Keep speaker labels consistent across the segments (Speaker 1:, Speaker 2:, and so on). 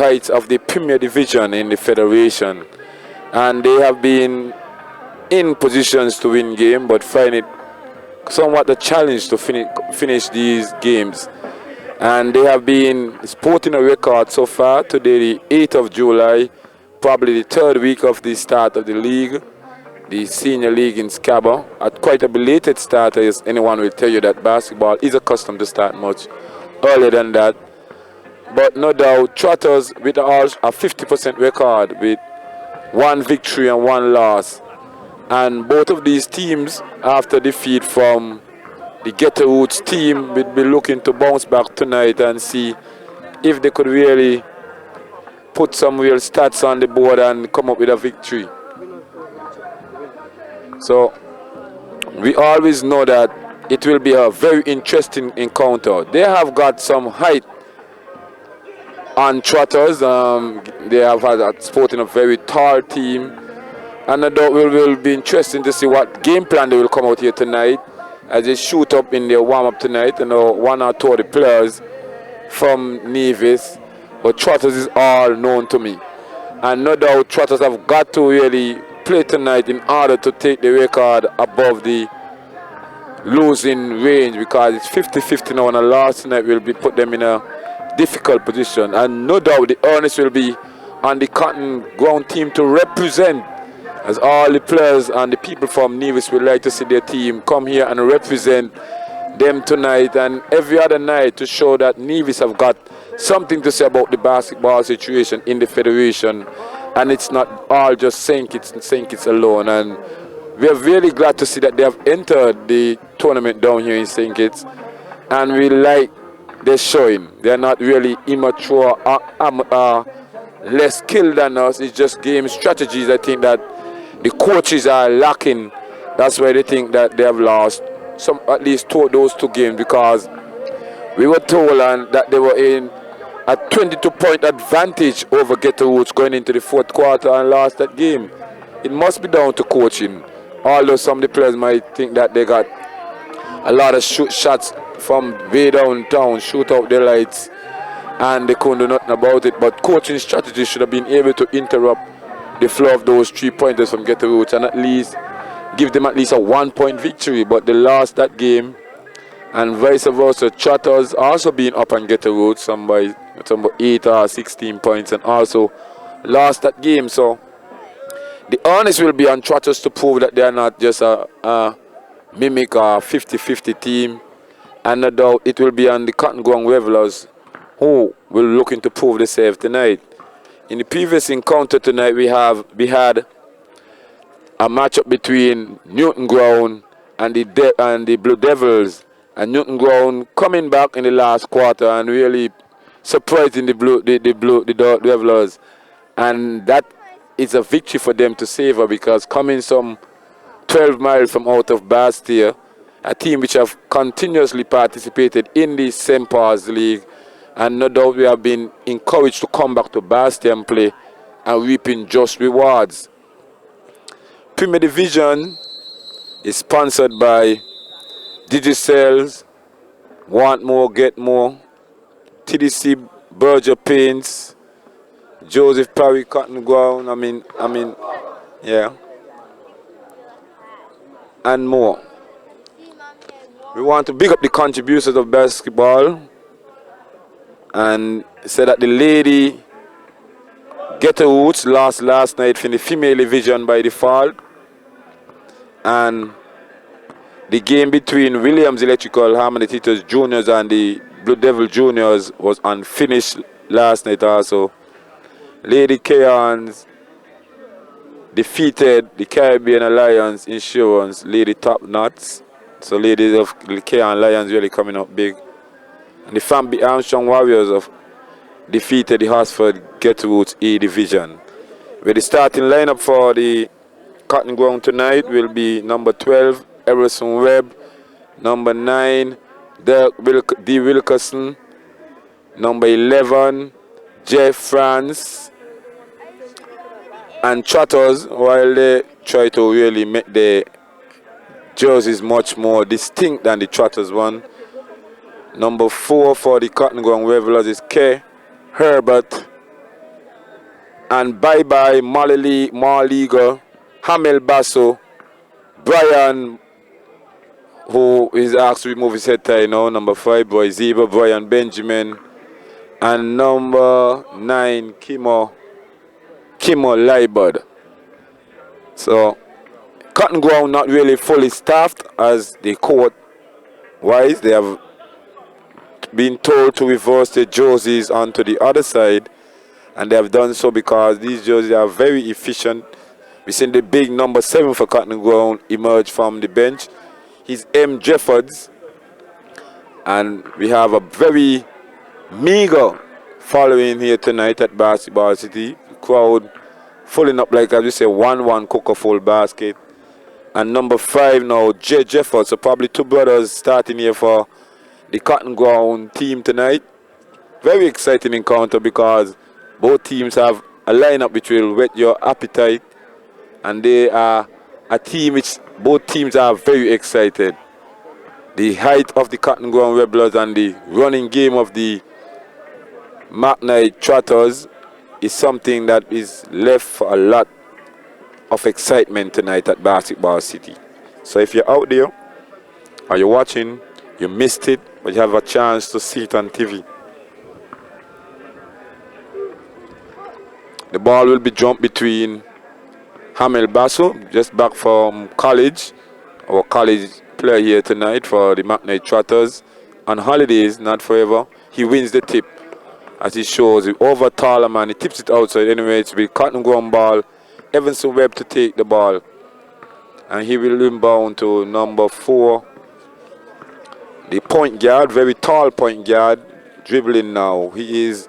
Speaker 1: heights of the Premier Division in the Federation, and they have been in positions to win game, but find it somewhat a challenge to finish these games. And they have been sporting a record so far. Today, the 8th of July, probably the third week of the start of the league, the senior league in SKABA. At quite a belated start, as anyone will tell you that basketball is accustomed to start much earlier than that. But no doubt, Trotters with a 50% record with 1 victory and 1 loss. And both of these teams, after defeat from the Ghetto Roots team, will be looking to bounce back tonight and see if they could really put some real stats on the board and come up with a victory. So we always know that it will be a very interesting encounter. They have got some height on Trotters. They have had a sporting a very tall team. And I thought it will be interesting to see what game plan they will come out here tonight as they shoot up in their warm-up tonight. You know, 1 or 2 of the players from Nevis, but Trotters is all known to me. And no doubt Trotters have got to really play tonight in order to take the record above the losing range, because it's 50-50 now, and a loss tonight will be put them in a difficult position. And no doubt the onus will be on the Cotton Ground team to represent, as all the players and the people from Nevis would like to see their team come here and represent them tonight and every other night, to show that Nevis have got something to say about the basketball situation in the federation, and it's not all just St. Kitts alone. And we are really glad to see that they have entered the tournament down here in St. Kitts, and we like their showing. They're not really immature or less skilled than us. It's just game strategies. I think that the coaches are lacking. That's why they think that they have lost at least those 2 games, because we were told that they were in a 22-point advantage over Ghetto Roots going into the 4th quarter and lost that game. It must be down to coaching. Although some of the players might think that they got a lot of shots from way downtown, shoot out their lights, and they couldn't do nothing about it. But coaching strategy should have been able to interrupt the flow of those 3-pointers from Ghetto Roots and at least give them at least a 1-point victory. But they lost that game, and vice versa. Trotters also being up on Ghetto Roots, some by 8 or 16 points, and also lost that game. So the onus will be on Trotters to prove that they are not just a mimic or 50-50 team, and no doubt it will be on the Cotton Ground Revelers who will looking to prove themselves tonight. In the previous encounter tonight, we had a matchup between Newton Ground and the Blue Devils, and Newton Ground coming back in the last quarter and really surprising the Devils, and that is a victory for them to savor, because coming some 12 miles from out of Bastia, a team which have continuously participated in the St. Paul's League, and no doubt we have been encouraged to come back to Bastia and play and reaping just rewards. Premier Division is sponsored by Digicels, Want More, Get More, TDC Berger Paints, Joseph Parry Cotton Ground, yeah, and more. We want to big up the contributors of basketball and say that the lady Ghetto Roots lost last night in the female division by default, and the game between Williams Electrical Harmony Theatres Juniors and the Blue Devil Juniors was unfinished last night also. Lady Kayans defeated the Caribbean Alliance Insurance Lady Top Knots. So ladies of the Kayan Lions really coming up big. And the Famby Armstrong Warriors defeated the Hartford Ghetto Roots E Division. Where the starting lineup for the Cotton Ground tonight will be number 12, Harrison Webb, number 9, D. Wilkerson, number 11, Jeff France, and Trotters, while they try to really make the jerseys much more distinct than the Trotters one. Number 4 for the Cotton Ground Revelers is K. Herbert. and bye-bye Marliga, Hamel Basso, Brian, who is asked to remove his head tie now, number 5, Boy Zebra, Brian Benjamin, and number 9, Kimo Liebert. So, Cotton Ground not really fully staffed as the court-wise. They have been told to reverse the jerseys onto the other side, and they have done so because these jerseys are very efficient. We've seen the big number 7 for Cotton Ground emerge from the bench. He's M. Jeffords, and we have a very meager following here tonight at Basketball City. The crowd filling up like, as we say, 1-1 Coca-Full basket. And number 5 now, J. Jeffords. So probably 2 brothers starting here for the Cotton Ground team tonight. Very exciting encounter because both teams have a lineup which will whet your appetite. And they are a team which both teams are very excited. The height of the Cotton Ground Rebels and the running game of the McKnight Trotters is something that is left for a lot of excitement tonight at Basketball City. So if you're out there or you're watching, you missed it, but you have a chance to see it on TV. The ball will be jumped between Hamel Basso, just back from college, our college player here tonight for the McKnight Trotters. On holidays, not forever, he wins the tip. As he shows, over taller man, he tips it outside anyway. It's with Cotton Ground ball. Evanson Webb to take the ball. And he will inbound to number 4. The point guard, very tall point guard, dribbling now. He is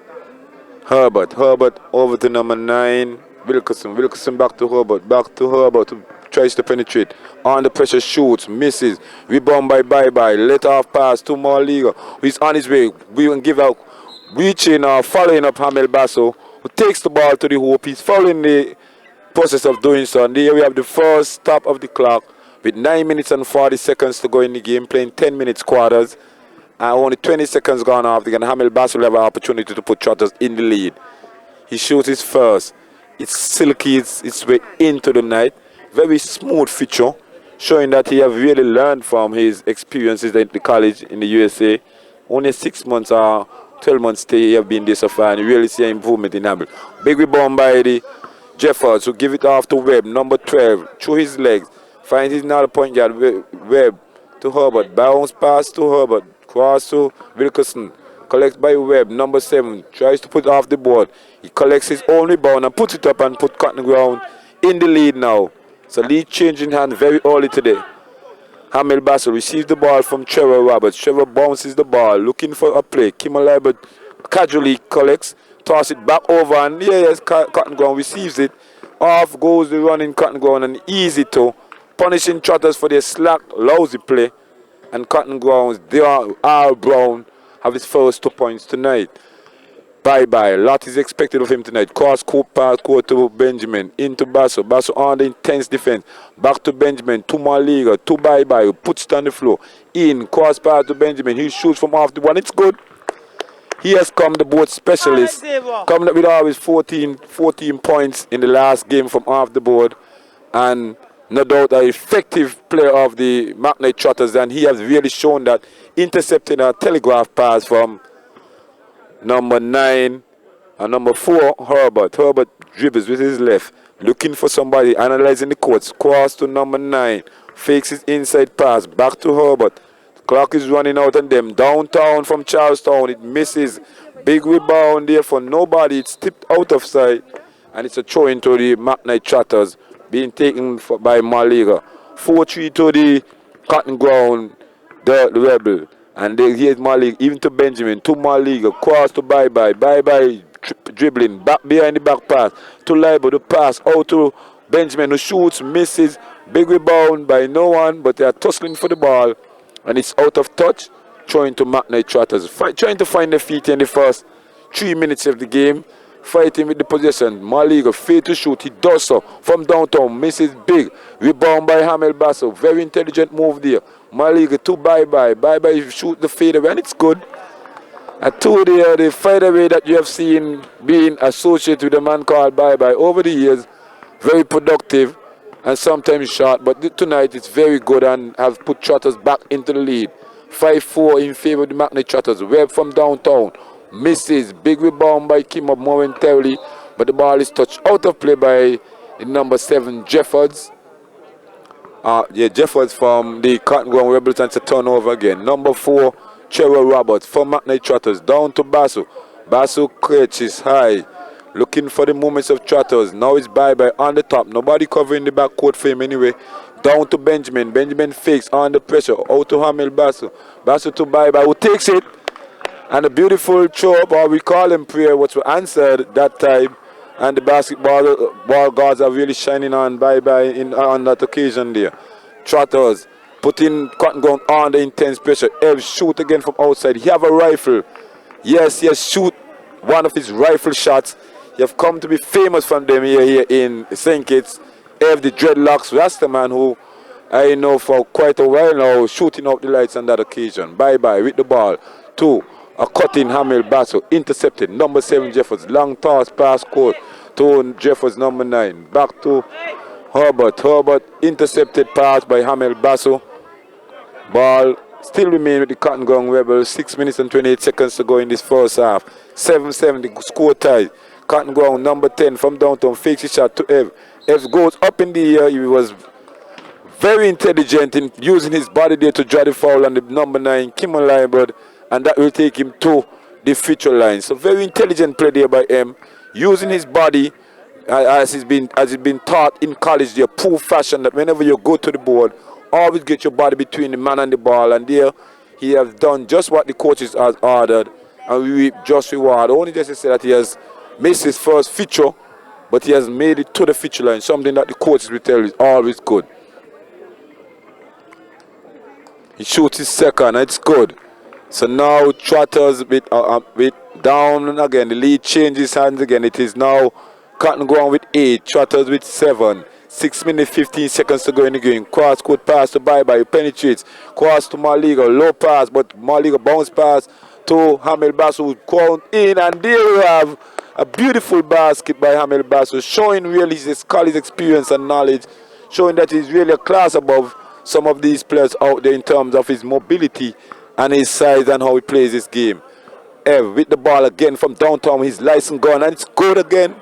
Speaker 1: Herbert. Herbert over to number 9, Wilkerson. Wilkerson back to Herbert. Back to Herbert, who tries to penetrate. Under pressure, shoots, misses. Rebound by Bye-Bye. Let off pass to Marliga, who is on his way. We will give out. Reaching or following up Hamel Basso, who takes the ball to the hoop. He's following the process of doing so. And here we have the first stop of the clock with 9 minutes and 40 seconds to go in the game, playing 10 minutes quarters. And only 20 seconds gone off. Again, Hamel Basso will have an opportunity to put Trotters in the lead. He shoots his first. It's silky, it's way into the night. Very smooth feature, showing that he have really learned from his experiences at the college in the USA. Only 6 months or 12 months stay he have been there so far, and you really see an improvement in Hamel. Big rebound by the Jeffords, who give it off to Webb, number 12, through his legs. Finds his another point guard, Webb to Herbert. Bounce pass to Herbert. Cross to Wilkerson. Collects by Webb, number 7. Tries to put it off the board. He collects his own rebound and puts it up and put Cotton Ground in the lead now. So lead changing hand very early today. Hamel Basso receives the ball from Trevor Roberts. Trevor bounces the ball, looking for a play. Kimo Liebert casually collects, toss it back over, and yes, Cotton Ground receives it. Off goes the running Cotton Ground, and easy to punishing Trotters for their slack, lousy play. And Cotton Grounds, R. Brown, have his first 2 points tonight. Bye-Bye. A lot is expected of him tonight. Cross court pass, go to Benjamin. Into Basso. Basso on the intense defense. Back to Benjamin. To Marliga. To Bye-Bye. Puts it on the floor. In. Cross pass to Benjamin. He shoots from off the one. It's good. He has come the board specialist. Coming up with always 14 points in the last game from off the board. And no doubt an effective player of the McKnight Trotters. And he has really shown that, intercepting a telegraph pass from number 9 and number 4, Herbert. Herbert dribbles with his left, looking for somebody, analyzing the courts. Cross to number 9, fakes his inside pass, back to Herbert. The clock is running out on them. Downtown from Charlestown, it misses. Big rebound there for nobody. It's tipped out of sight, and it's a throw into the McKnight Trotters, being taken by Marliga. 4-3 to the Cotton Ground, the Rebel. And here's Marliga, even to Benjamin, to Marliga, cross to Bye-Bye. Bye-Bye dribbling, back behind the back pass. To Libo, the pass out to Benjamin, who shoots, misses. Big rebound by no one, but they are tussling for the ball. And it's out of touch, throwing to McKnight Trotters. Trying to find their feet in the first 3 minutes of the game. Fighting with the possession. Marliga, fail to shoot. He does so from downtown. Misses big. Rebound by Hamel Basso. Very intelligent move there. Marliga to Bye-Bye. Bye-Bye shoot the fadeaway, and it's good. And two, the fadeaway that you have seen being associated with a man called Bye Bye over the years, very productive and sometimes short, but tonight it's very good and have put Trotters back into the lead. 5-4 in favor of the Magnet Trotters. Webb from downtown misses. Big rebound by Kim up momentarily, but the ball is touched out of play by the number 7 Jeffords. Jeffords from the Cotton Ground Rebels, and it's a turnover again. Number 4 Trevor Roberts from Magnet Trotters down to Basu. Basu catches high, looking for the movements of Trotters. Now it's Bye Bye on the top. Nobody covering the backcourt for him anyway. Down to Benjamin. Benjamin fakes under pressure. Out to Hamil Basu. Basu to Bye Bye, who takes it. And a beautiful throw up, or we call him prayer, which was answered that time. And the ball guards are really shining on Bye Bye on that occasion there. Trotters putting Cotton Ground under intense pressure. Ev shoot again from outside. He have a rifle. Yes, shoot one of his rifle shots. You have come to be famous from them here in St. Kitts. Ev the dreadlocks Rastaman, who I know for quite a while now, shooting out the lights on that occasion. Bye Bye with the ball. 2. A cut in Hamil Basso, intercepted. Number 7 Jeffords, long toss pass court to Jeffords, number 9. Back to Herbert. Herbert intercepted pass by Hamil Basso. Ball still remain with the Cotton Ground Rebels. 6 minutes and 28 seconds to go in this first half. 7-7, the score tie. Cotton Ground, number 10 from downtown, fakes his shot to Ev. Ev goes up in the air. He was very intelligent in using his body there to draw the foul on the number 9, Kimmel Liebert, and that will take him to the feature line. So very intelligent play there by him, using his body as he's been taught in college there, proof fashion, that whenever you go to the board, always get your body between the man and the ball. And there he has done just what the coaches has ordered, and we reap just reward. Only just to say that he has missed his first feature, but he has made it to the feature line, something that the coaches will tell you is always good. He shoots his second, and it's good. So now Trotters with down again. The lead changes hands again. It is now Cotton Ground with 8, Trotters with 7. 6 minutes 15 seconds to go in the game. Cross court pass to Bye Bye, penetrates. Cross to Maliga, low pass, but Maliga bounce pass to Hamil Basu, count in, and there you have a beautiful basket by Hamil Basu, showing really his college experience and knowledge, showing that he's really a class above some of these players out there in terms of his mobility and his size and how he plays this game. Ev with the ball again from downtown, his license gun, and it's good again.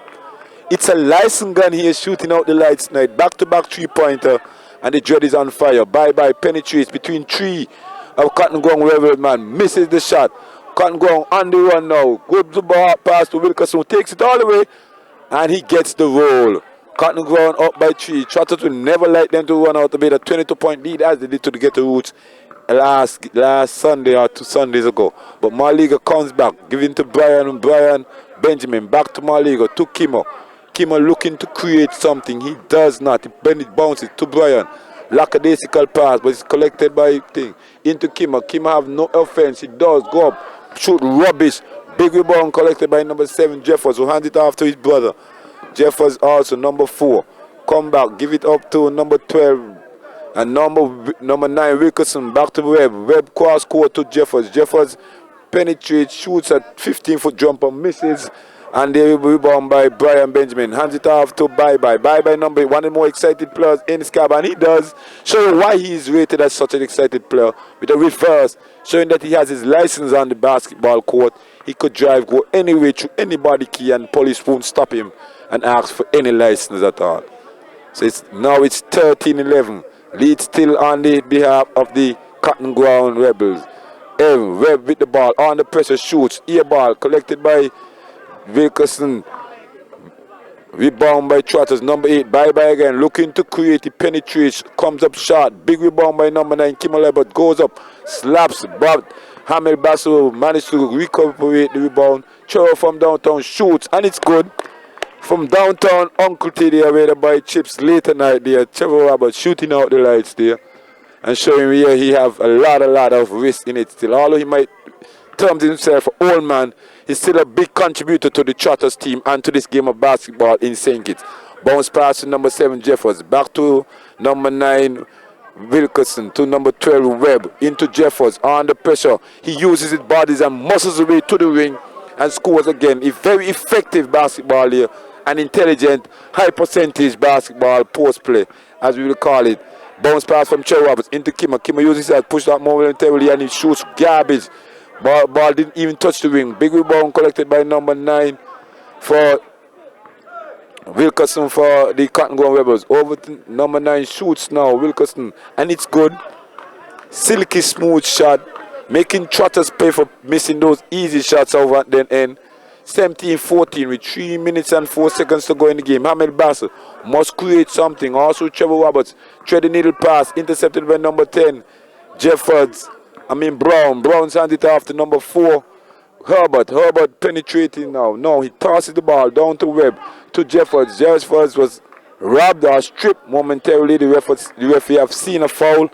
Speaker 1: It's a license gun here shooting out the lights tonight. Back-to-back three-pointer, and the dread is on fire. Bye Bye penetrates between 3 of Cotton Ground Rebel man, misses the shot. Cotton Ground on the run now. Good ball pass to Wilkerson, takes it all the way, and he gets the roll. Cotton Ground up by 3. Trotters will never like them to run out of it. A 22-point lead as they did to get the Roots last Sunday or 2 Sundays ago. But Maliga comes back, giving to Brian, and Brian Benjamin back to Maliga, to Kimo. Kimo looking to create something. He does not. It bounces to Brian. Lackadaisical pass, but it's collected by thing. Into Kimo. Kimo have no offense. He does go up, shoot rubbish. Big rebound collected by number 7 Jeffords, who hands it off to his brother. Jeffords also number 4. Come back, give it up to number 12. And number 9 Wilkerson back to Webb. Webb cross court to Jeffords. Jeffords penetrates, shoots at 15-foot jumper, misses. And they will be rebound by Brian Benjamin. Hands it off to Bye Bye. Bye Bye number 1 of the more excited players in SKABA. And he does show why he is rated as such an excited player. With a reverse, showing that he has his license on the basketball court. He could drive, go anywhere through any body key, and police won't stop him and ask for any license at all. So now it's 13-11. Lead still on the behalf of the Cotton Ground Rebels. Webb with the ball, on the pressure, shoots. Ear ball collected by Wilkerson. Rebound by Trotters, number 8. Bye Bye again, looking to create. He penetrates, comes up short. Big rebound by number 9, Kimmel Liebert, goes up, slaps, but Hamil Basso managed to recuperate the rebound. Trevor from downtown shoots, and it's good. From downtown, Uncle Teddy away by Chips late at night there. Trevor Roberts shooting out the lights there, and showing where he have a lot of risk in it still. Although he might term himself an old man, he's still a big contributor to the Trotters team and to this game of basketball in St. Kitts. Bounce pass to number 7 Jeffords. Back to number 9 Wilkerson to number 12 Webb into Jeffords under pressure. He uses his bodies and muscles away to the ring and scores again. A very effective basketball here, an intelligent, high percentage basketball post play, as we will call it. Bounce pass from Cherry Roberts into Kimmer. Kimmer uses that, push that momentarily, and he shoots garbage. Ball didn't even touch the ring. Big rebound collected by number 9 for Wilkerson for the Cotton Ground Rebels. Over to number 9 shoots now, Wilkerson, and it's good. Silky smooth shot, making Trotters pay for missing those easy shots over at the end. 17-14 with 3 minutes and 4 seconds to go in the game. Hamel Bassel must create something. Also Trevor Roberts, thread the needle pass, intercepted by number 10, Brown. Brown sends it off to number 4, Herbert penetrating now. No, he tosses the ball down to Webb, to Jeffords. Jeffords was robbed or stripped momentarily. The referee have seen a foul,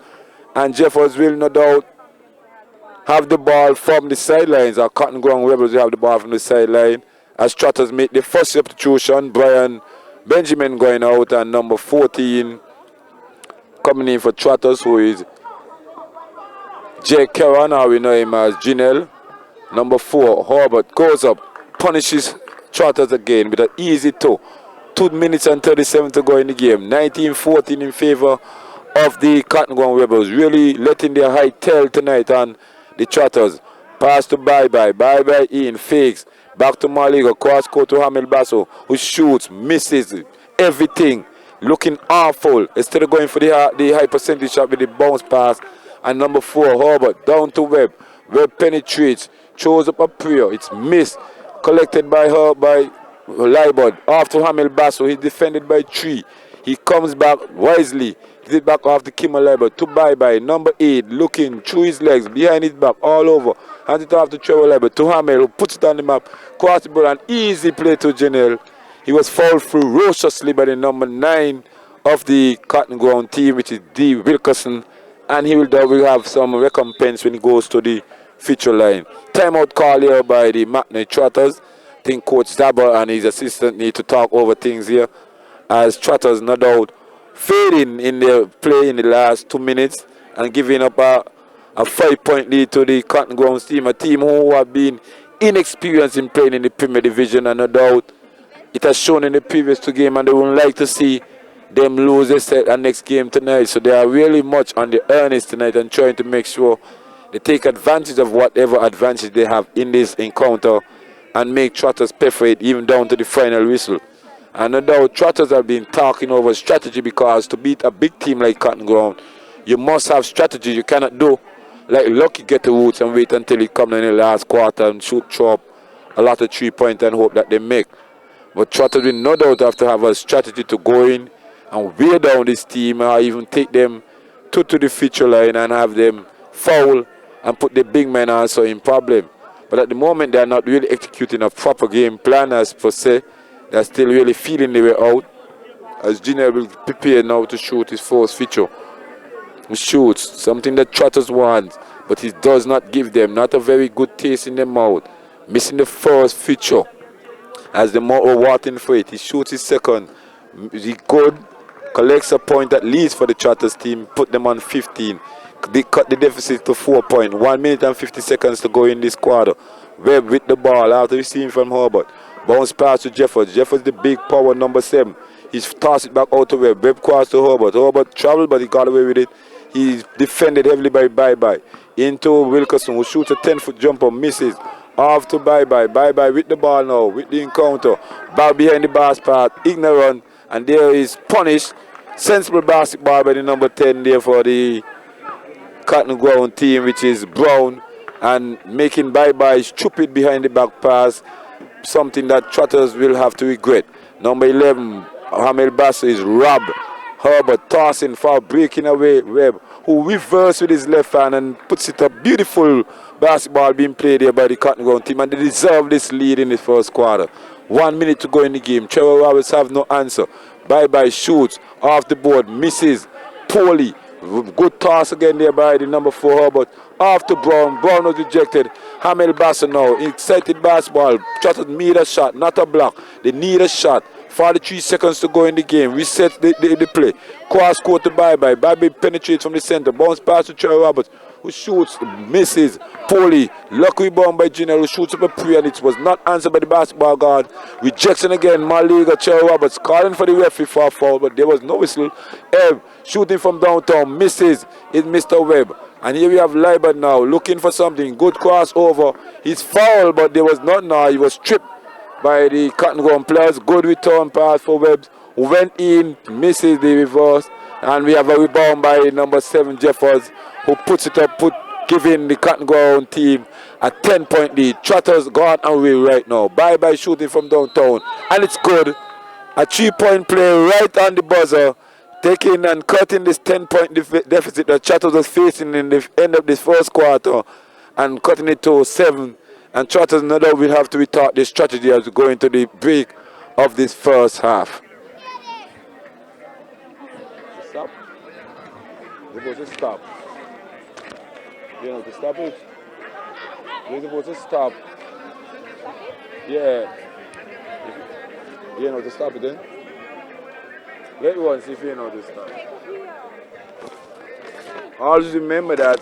Speaker 1: and Jeffords will no doubt have the ball from the sidelines. Our Cotton Ground Rebels will have the ball from the sideline as Trotters make the first substitution. Brian Benjamin going out, and number 14 coming in for Trotters, who is Jay Kerran, or we know him as Janelle. Number 4, Herbert goes up, punishes Trotters again with an easy toe. 2 minutes and 37 to go in the game. 19-14 in favor of the Cotton Ground Rebels. Really letting their height tell tonight on the Trotters. Pass to Bye-Bye in, fakes. Back to Maligo, cross court to Hamel Basso, who shoots, misses, everything. Looking awful. Instead of going for the high percentage shot with the bounce pass. And number 4, Herbert, down to Webb. Webb penetrates, throws up a prayer. It's missed. Collected by Libod. After Hamel Basso, he's defended by 3. He comes back wisely. He's it back off the Kimmer Libod to Bye-Bye. Number 8, looking through his legs, behind his back, all over. Hands it off to Trevor Libod, to Hamel, who puts it on the map. Cross the ball, an easy play to Janelle. He was fouled ferociously by the number 9 of the Cotton Ground team, which is D. Wilkerson. And he will have some recompense when he goes to the feature line. Timeout call here by the McNay Trotters. I think Coach Zabber and his assistant need to talk over things here, as Trotters no doubt fading in their play in the last 2 minutes and giving up a 5-point lead to the Cotton Grounds team, a team who have been inexperienced in playing in the Premier Division, and no doubt it has shown in the previous 2 games, and they would like to see them lose their next game tonight. So they are really much on the earnest tonight and trying to make sure they take advantage of whatever advantage they have in this encounter and make Trotters pay for it, even down to the final whistle. And no doubt Trotters have been talking over strategy, because to beat a big team like Cotton Ground, you must have strategy. You cannot do like Lucky get the roots and wait until it comes in the last quarter and throw up a lot of 3-point and hope that they make. But Trotters will no doubt have to have a strategy to go in and wear down this team, or even take them to the feature line and have them foul and put the big men also in problem. But at the moment, they are not really executing a proper game plan as per se. They are still really feeling the way out, as Gina will prepare now to shoot his first feature. He shoots, something that Trotters want, but he does not give them, not a very good taste in their mouth. Missing the first feature, as the more are wanting for it. He shoots his second. He good, collects a point that leads for the Trotters team, put them on 15. They cut the deficit to 4 points. 1 minute and 50 seconds to go in this quarter. Webb with the ball after receiving from Herbert. Bounce pass to Jeffords. Jeffords the big power, number 7. He's tossed it back out to Webb. Webb cross to Herbert. Herbert traveled, but he got away with it. He's defended heavily by Bye-Bye. Into Wilkerson, who shoots a 10-foot jumper, misses. Off to Bye-Bye. Bye-Bye with the ball now, with the encounter. Back behind the bars part, ignorant. And there is punished. Sensible basketball by the number 10 there for the Cotton Ground team, which is Brown, and making Bye-Bye stupid behind the back pass, something that Trotters will have to regret. Number 11, Hamel Basso is robbed. Herbert tossing foul, breaking away Webb, who reverses with his left hand and puts it up. Beautiful basketball being played here by the Cotton Ground team, and they deserve this lead in the first quarter. 1 minute to go in the game. Trevor Roberts have no answer. Bye-Bye shoots off the board, misses poorly. Good toss again there by the number 4 Herbert. Off to Brown. Brown was rejected. Hamel Basso now. Excited basketball. Trotters need a shot, not a block. They need a shot. 43 seconds to go in the game. Reset the play. Cross court to Bye-Bye. Bye-Bye penetrates from the center. Bounce pass to Trey Roberts, who shoots, misses. Poorly. Luck rebound by Junior, who shoots up a pre, and it was not answered by the basketball guard. Rejection again. Maliga, Trey Roberts calling for the referee for a foul, but there was no whistle. Ebb shooting from downtown. Misses. It's Mr. Webb. And here we have Liebert now looking for something. Good crossover. He's fouled, but there was not now. He was tripped by the Cotton Ground players. Good return pass for Webbs, who went in, misses the reverse. And we have a rebound by number 7 Jeffers, who puts it up, giving the Cotton Ground team a 10-point lead. Trotters gone away right now. Bye-Bye shooting from downtown. And it's good. A 3-point play right on the buzzer, taking and cutting this 10-point deficit that Trotters was facing in the end of this first quarter and cutting it to 7. And Trotters no doubt will have to retard this strategy as we go into the break of this first half. Stop. You're supposed to stop. You know to stop it. You're supposed to stop. Yeah. You know to stop it then. Let one see if you know to stop. Always remember that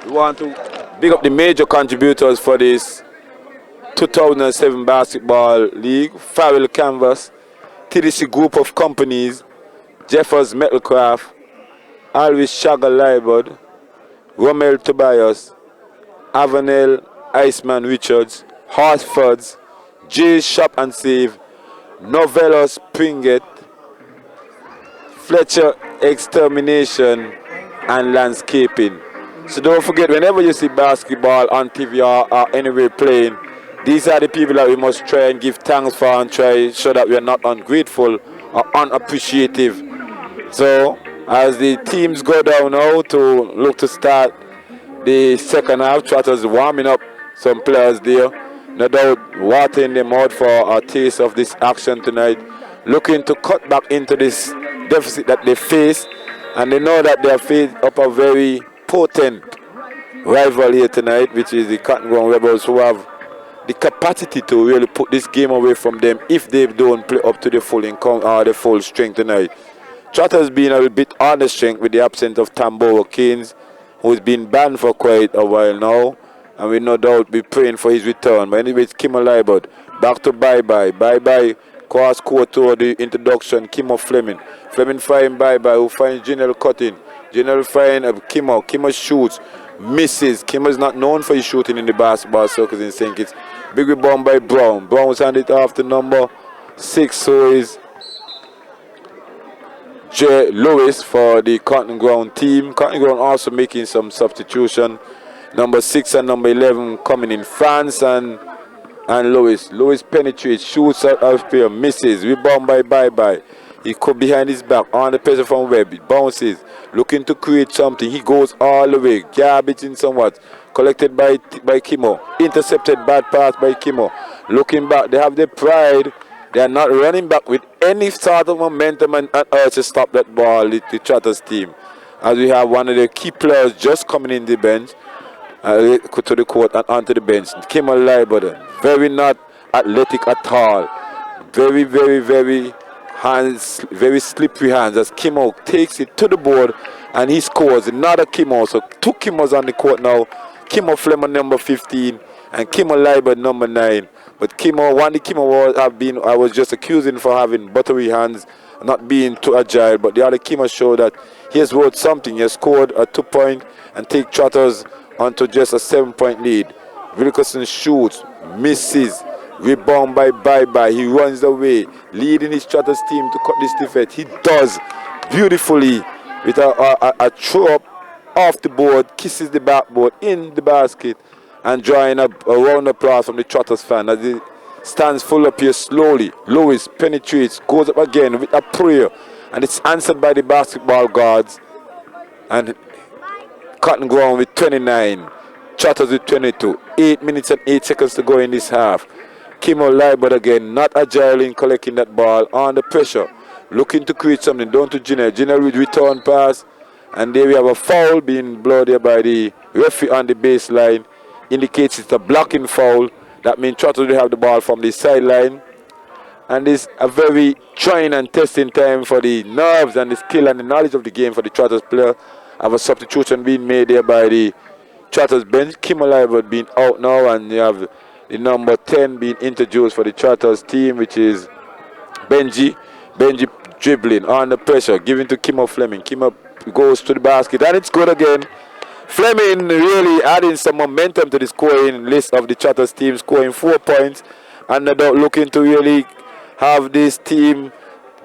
Speaker 1: we want to big up the major contributors for this 2007 basketball league. Farrell Canvas, TDC Group of Companies, Jeffers Metalcraft, Alvis Shagger Liebert, Rommel Tobias, Avenel Iceman Richards, Horsfords, Jay's Shop and Save, Novellos Pringet, Fletcher Extermination, and Landscaping. So don't forget, whenever you see basketball on TV or anywhere playing, these are the people that we must try and give thanks for and try so that we are not ungrateful or unappreciative. So as the teams go down now to look to start the second half, Trotters warming up some players there. No doubt watering them out for a taste of this action tonight. Looking to cut back into this deficit that they face. And they know that they are faced up a very potent rival here tonight, which is the Cotton Ground Rebels, who have the capacity to really put this game away from them if they don't play up to the full strength tonight. Trotters been a bit on the strength with the absence of Tamboro Keynes, who's been banned for quite a while now, and we no doubt be praying for his return. But anyway, it's Kimmel Liebert back to Bye-Bye. Bye-Bye cross court to the introduction. Kimmo Fleming find Bye-Bye, who finds General Cutting. General find Kimmo. Kimmo shoots, misses. Kimmo is not known for his shooting in the basketball circles in St. Kitts. Big rebound by Brown. Brown's handed it off to number 6, so is J. Lewis for the Cotton Ground team. Cotton Ground also making some substitution. Number 6 and number 11 coming in. France and Lewis. Lewis penetrates, shoots out of pair, misses. Rebound by Bye-Bye. He cut behind his back on the pressure from Webb. It bounces, looking to create something. He goes all the way. Garbage in somewhat. Collected by Kimmo. Intercepted, bad pass by Kimmo. Looking back, they have the pride. They are not running back with any sort of momentum and urge to stop that ball, the Trotters team. As we have one of the key players just coming in the bench, to the court and onto the bench. Kimmel Liebert, very not athletic at all. Very, very, very slippery hands as Kimmo takes it to the board and he scores. Another Kimmo, so 2 Kimmos on the court now. Kimmo Fleming number 15 and Kimmel Liebert number 9. But I was just accusing for having buttery hands, not being too agile. But the other Kimmo showed that he has worth something. He has scored a 2-point and take Trotters onto just a 7-point lead. Wilkerson shoots, misses, rebound by Bye-Bye. He runs away, leading his Trotters team to cut this defeat. He does beautifully with a throw up off the board, kisses the backboard in the basket, and drawing up a round of applause from the Trotters fan as he stands full up here slowly. Lewis penetrates, goes up again with a prayer, and it's answered by the basketball guards. And Cotton Ground with 29, Trotters with 22. 8 minutes and 8 seconds to go in this half. Kimmel Liebert again, not agile in collecting that ball, under pressure, looking to create something. Down to Giner. Giner with return pass, and there we have a foul being blown there by the referee on the baseline. Indicates it's a blocking foul. That means Trotters will have the ball from the sideline. And it's a very trying and testing time for the nerves and the skill and the knowledge of the game for the Trotters player. Have a substitution being made there by the Trotters bench. Kim Alive being out now, and you have the number 10 being introduced for the Trotters team, which is Benji. Benji dribbling under pressure, giving to Kimo Fleming. Kimo goes to the basket, and it's good again. Fleming really adding some momentum to the scoring list of the Trotters team, scoring 4 points, and they're looking to really have this team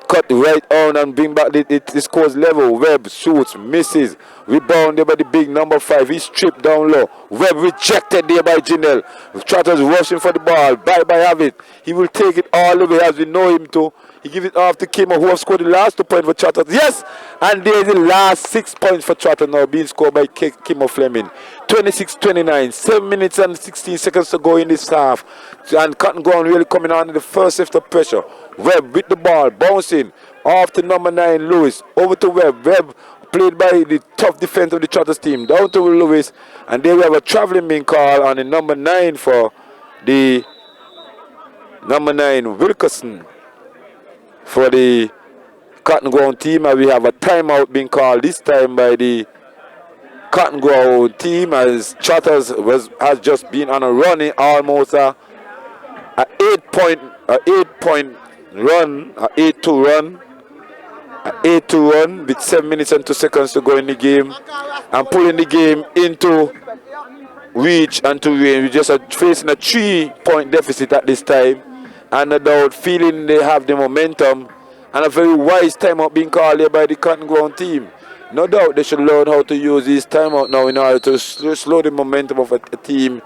Speaker 1: cut right on and bring back the scores level. Webb shoots, misses, rebound there by the big number 5. He's stripped down low. Webb rejected there by Janelle. Trotters rushing for the ball. Bye have it. He will take it all the way as we know him to. He gives it off to Kimo, who has scored the last 2 points for Trotters. Yes! And there's the last 6 points for Trotters now being scored by Kimo Fleming. 26-29. 7 minutes and 16 seconds to go in this half. And Cotton Ground really coming on in the first shift of pressure. Webb with the ball, bouncing off to number 9, Lewis. Over to Webb. Webb played by the tough defense of the Trotters team. Down to Lewis. And there we have a traveling being called on the number 9 for the number 9, Wilkerson, for the Cotton Ground team. And we have a timeout being called this time by the Cotton Ground team, as Trotters has just been on a running almost a 8-point run, a 8-2 run. An 8-2 run with 7 minutes and 2 seconds to go in the game, and pulling the game into reach and to win. We just are facing a 3-point deficit at this time, and without feeling they have the momentum, and a very wise timeout being called here by the Cotton Ground team. No doubt they should learn how to use this timeout now in order to slow the momentum of a team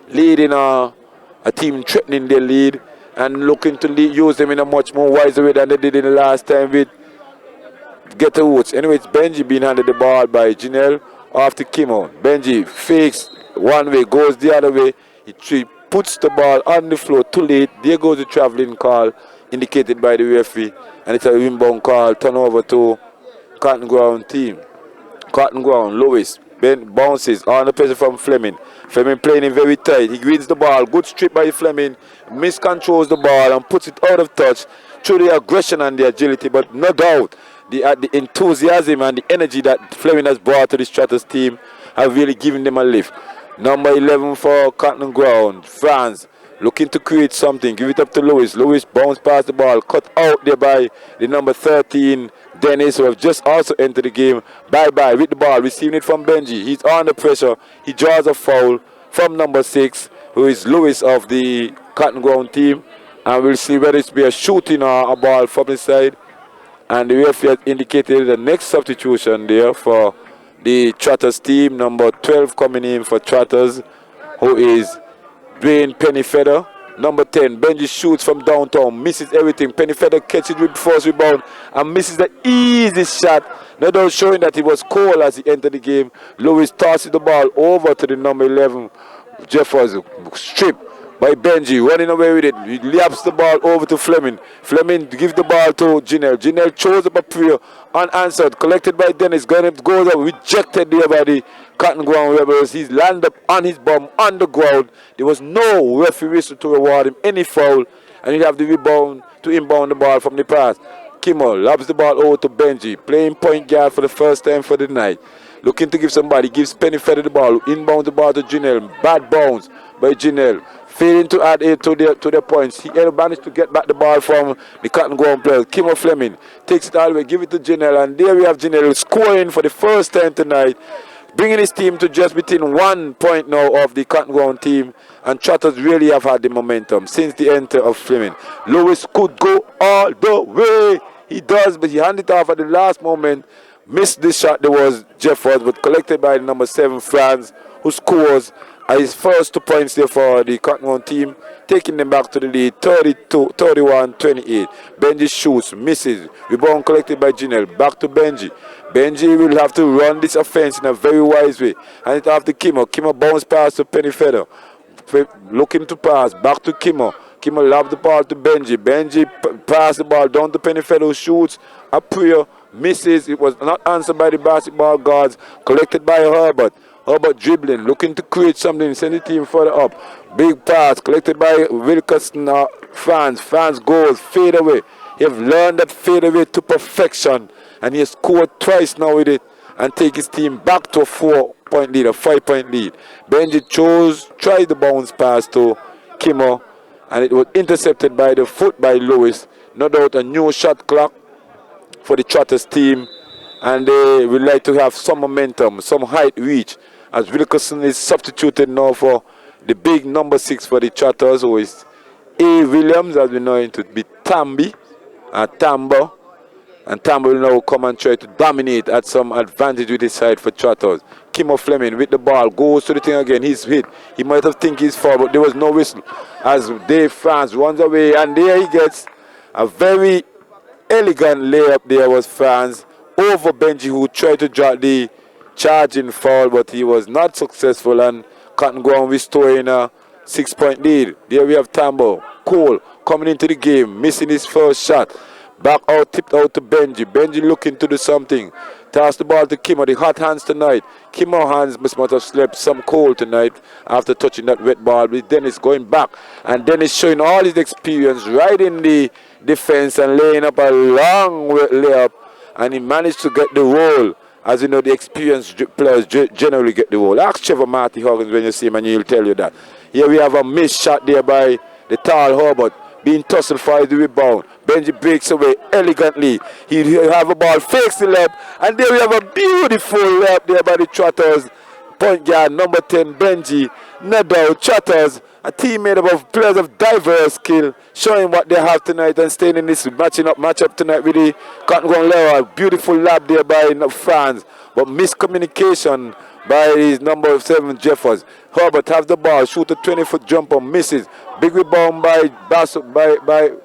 Speaker 1: leading a team threatening their lead, and looking to use them in a much more wiser way than they did in the last time with Get Woods. Anyway, it's Benji being handed the ball by Janelle off to Kimo. Benji fakes one way, goes the other way. He puts the ball on the floor too late. There goes the traveling call indicated by the referee, and it's a inbound call. Turnover to Cotton Ground team. Cotton Ground, Lewis. Ben bounces on the pressure from Fleming. Fleming playing it very tight. He wins the ball. Good strip by Fleming. Miscontrols the ball and puts it out of touch through the aggression and the agility. But no doubt, the enthusiasm and the energy that Fleming has brought to the Trotters team have really given them a lift. Number 11 for Cotton Ground, Franz, looking to create something. Give it up to Lewis. Lewis bounce past the ball. Cut out there by the number 13, Dennis, who have just also entered the game. Bye with the ball. Receiving it from Benji. He's under pressure. He draws a foul from number 6, who is Lewis of the Cotton Ground team. And we'll see whether it's be a shooting or a ball from the side. And the referee has indicated the next substitution there for the Trotters team. Number 12 coming in for Trotters, who is Dwayne Pennyfeather. Number 10, Benji shoots from downtown, misses everything. Pennyfeather catches with first rebound and misses the easy shot. No doubt showing that he was cold as he entered the game. Lewis tosses the ball over to the number 11. Jeffers stripped by Benji, running away with it. He laps the ball over to Fleming. Fleming gives the ball to Janelle. Janelle throws up a prayer unanswered, collected by Dennis. Goes up, rejected there by the Cotton Ground Rebels. He's landed up on his bum on the ground. There was no referee whistle to reward him any foul, and he'll have the rebound to inbound the ball from the pass. Kimmel lobs the ball over to Benji, playing point guard for the first time for the night. Looking to give somebody, gives Pennyfeather the ball, inbound the ball to Janelle. Bad bounce by Janelle. Failing to add it to their points. He managed to get back the ball from the Cotton Ground player. Kimo Fleming takes it all the way, give it to Janelle, and there we have Janelle scoring for the first time tonight, bringing his team to just within 1 point now of the Cotton Ground team. And Trotters really have had the momentum since the enter of Fleming. Lewis could go all the way. He does, but he handed it off at the last moment. Missed this shot. There was Jeffers, but collected by the number 7, Franz, who scores his first 2 points there for the Cotton Ground team, taking them back to the lead, 31-28. Benji shoots, misses. Rebound collected by Janelle. Back to Benji. Benji will have to run this offense in a very wise way. And it off to Kimo. Kimo bounce pass to Pennyfeather. Looking to pass. Back to Kimo. Kimo lob the ball to Benji. Benji pass the ball down to Pennyfeather, who shoots a prayer. Misses. It was not answered by the basketball guards. Collected by Herbert. How about dribbling? Looking to create something, send the team further up. Big pass collected by Wilkerson. Fans goals, fade away. He've learned that fade away to perfection. And he has scored twice now with it. And take his team back to a 4-point lead, a 5-point lead. Benji tried the bounce pass to Kimo. And it was intercepted by the foot by Lewis. No doubt a new shot clock for the Trotters team. And they would like to have some momentum, some height reach. As Wilkerson is substituted now for the big number 6 for the Trotters, who is A. Williams, as we know him to be Tambi and Tambo. And Tambo will now come and try to dominate at some advantage with his side for Trotters. Kimo Fleming with the ball goes to the thing again. He's hit. He might have think he's foul, but there was no whistle. As Dave France runs away, and there he gets a very elegant layup. There was France over Benji, who tried to drop the charging foul, but he was not successful and can't go on restoring a 6-point lead. There we have Tambo. Cole coming into the game, missing his first shot. Back out, tipped out to Benji. Benji looking to do something. Toss the ball to Kimo. The hot hands tonight. Kimo hands must have slept some cold tonight after touching that wet ball. With Dennis going back. And Dennis showing all his experience right in the defense and laying up a long layup. And he managed to get the roll. As you know, the experienced players generally get the roll. Ask Trevor Marty Huggins when you see him and he'll tell you that. Here we have a missed shot there by the tall Herbert. Being tussled for the rebound. Benji breaks away elegantly. He have a ball, fakes the lap, and there we have a beautiful lap there by the Trotters. Point guard number 10, Benji. No doubt, Trotters, a team made up of players of diverse skill, showing what they have tonight and staying in this matchup tonight with the Cotton Ground Level. Beautiful lap there by France, but miscommunication by his number 7, Jeffers. Herbert have the ball, shoot a 20-foot jumper, misses. Big rebound by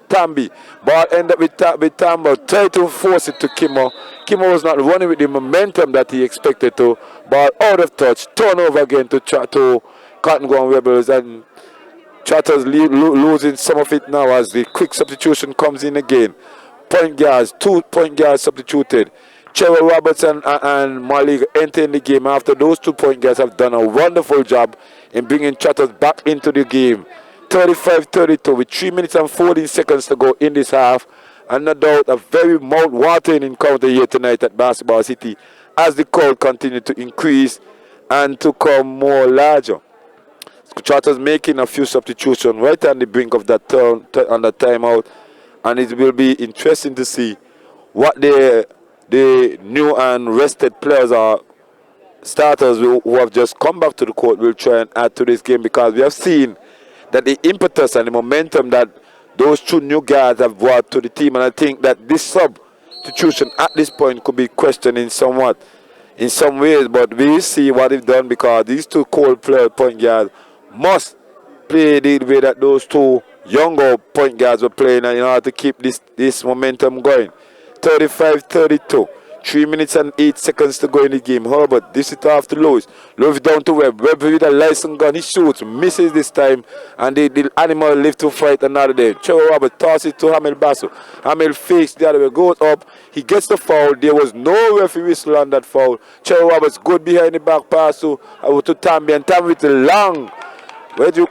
Speaker 1: Tambi. Ball end up with Tambo. Try to force it to Kimo. Kimo was not running with the momentum that he expected to. Ball out of touch. Turnover again to Cotton Ground Rebels. And Trotters losing some of it now as the quick substitution comes in again. Point guards, 2 point guards substituted. Trevor Roberts and Malik enter in the game after those 2 point guards have done a wonderful job in bringing Trotters back into the game. 35-32 with 3 minutes and 14 seconds to go in this half. And no doubt a very mouth-watering encounter here tonight at Basketball City as the crowd continue to increase and to come more larger. Trotters making a few substitutions right on the brink of that turn on the timeout. And it will be interesting to see what the new and rested players are, starters who have just come back to the court will try and add to this game, because we have seen that the impetus and the momentum that those 2 new guys have brought to the team, and I think that this substitution at this point could be questioned in some ways, but we will see what they've done, because these 2 cold player point guards must play the way that those 2 younger point guards were playing in order to keep this momentum going. 35-32. 3 minutes and 8 seconds to go in the game. Herbert, this is off to Lewis. Lewis down to Webb. Webb with a license gun. He shoots, misses this time, and the animal live to fight another day. Trevor Robert tosses it to Hamel Basso. Hamel fakes the other way, goes up. He gets the foul. There was no referee whistle on that foul. Trevor Roberts good behind the back pass to Tambi, and Tambi with the long. What do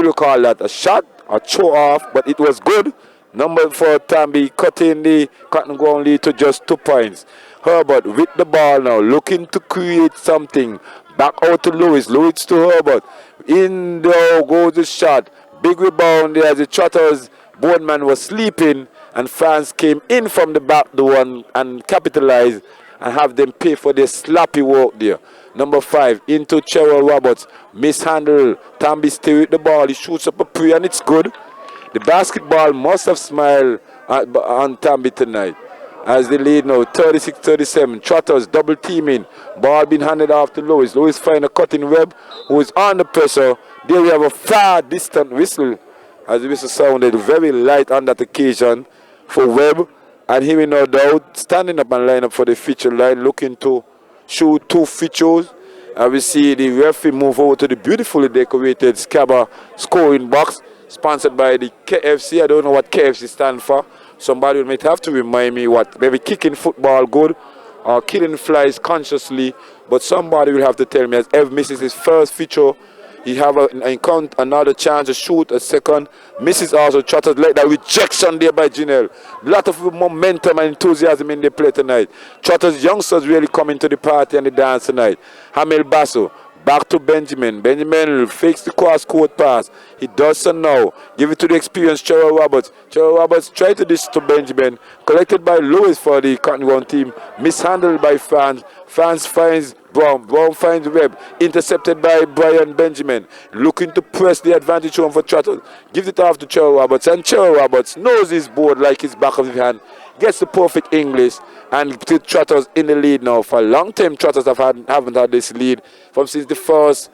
Speaker 1: you call that? A shot? A throw off, but it was good. Number 4, Tambi cutting the Cotton Ground lead to just 2 points. Herbert with the ball now, looking to create something. Back out to Lewis. Lewis to Herbert. In there goes the shot. Big rebound there as the Trotters boardman was sleeping, and France came in from the back door and capitalized and have them pay for their sloppy work there. Number 5 into Cheryl Roberts. Mishandle. Tambi still with the ball. He shoots up a pre and it's good. The basketball must have smiled on Tambi tonight as they lead now 36-37. Trotters double teaming. Ball being handed off to Lewis. Lewis find a cutting Webb who is under pressure. There we have a far distant whistle as the whistle sounded very light on that occasion for Webb. And here we no doubt standing up and line up for the feature line, looking to shoot 2 features. And we see the referee move over to the beautifully decorated SKABA scoring box, sponsored by the KFC. I don't know what KFC stands for. Somebody might have to remind me what. Maybe kicking football good or killing flies consciously, but somebody will have to tell me, as Ev misses his first feature, he have another chance to shoot a second, misses also. Trotters like that rejection there by Janelle. A lot of momentum and enthusiasm in the play tonight. Trotters youngsters really coming to the party and the dance tonight. Hamil Basso. Back to Benjamin. Benjamin fakes the cross-court pass. He does so now. Give it to the experienced Cheryl Roberts. Cheryl Roberts tried to dish to Benjamin. Collected by Lewis for the Cotton Ground team. Mishandled by France. France finds Brown. Brown finds Webb. Intercepted by Brian Benjamin. Looking to press the advantage home for Trotters. Gives it off to Cheryl Roberts. And Cheryl Roberts knows his board like his back of his hand. Gets the perfect English. And Trotters in the lead now. For a long time, Trotters haven't had this lead from since the first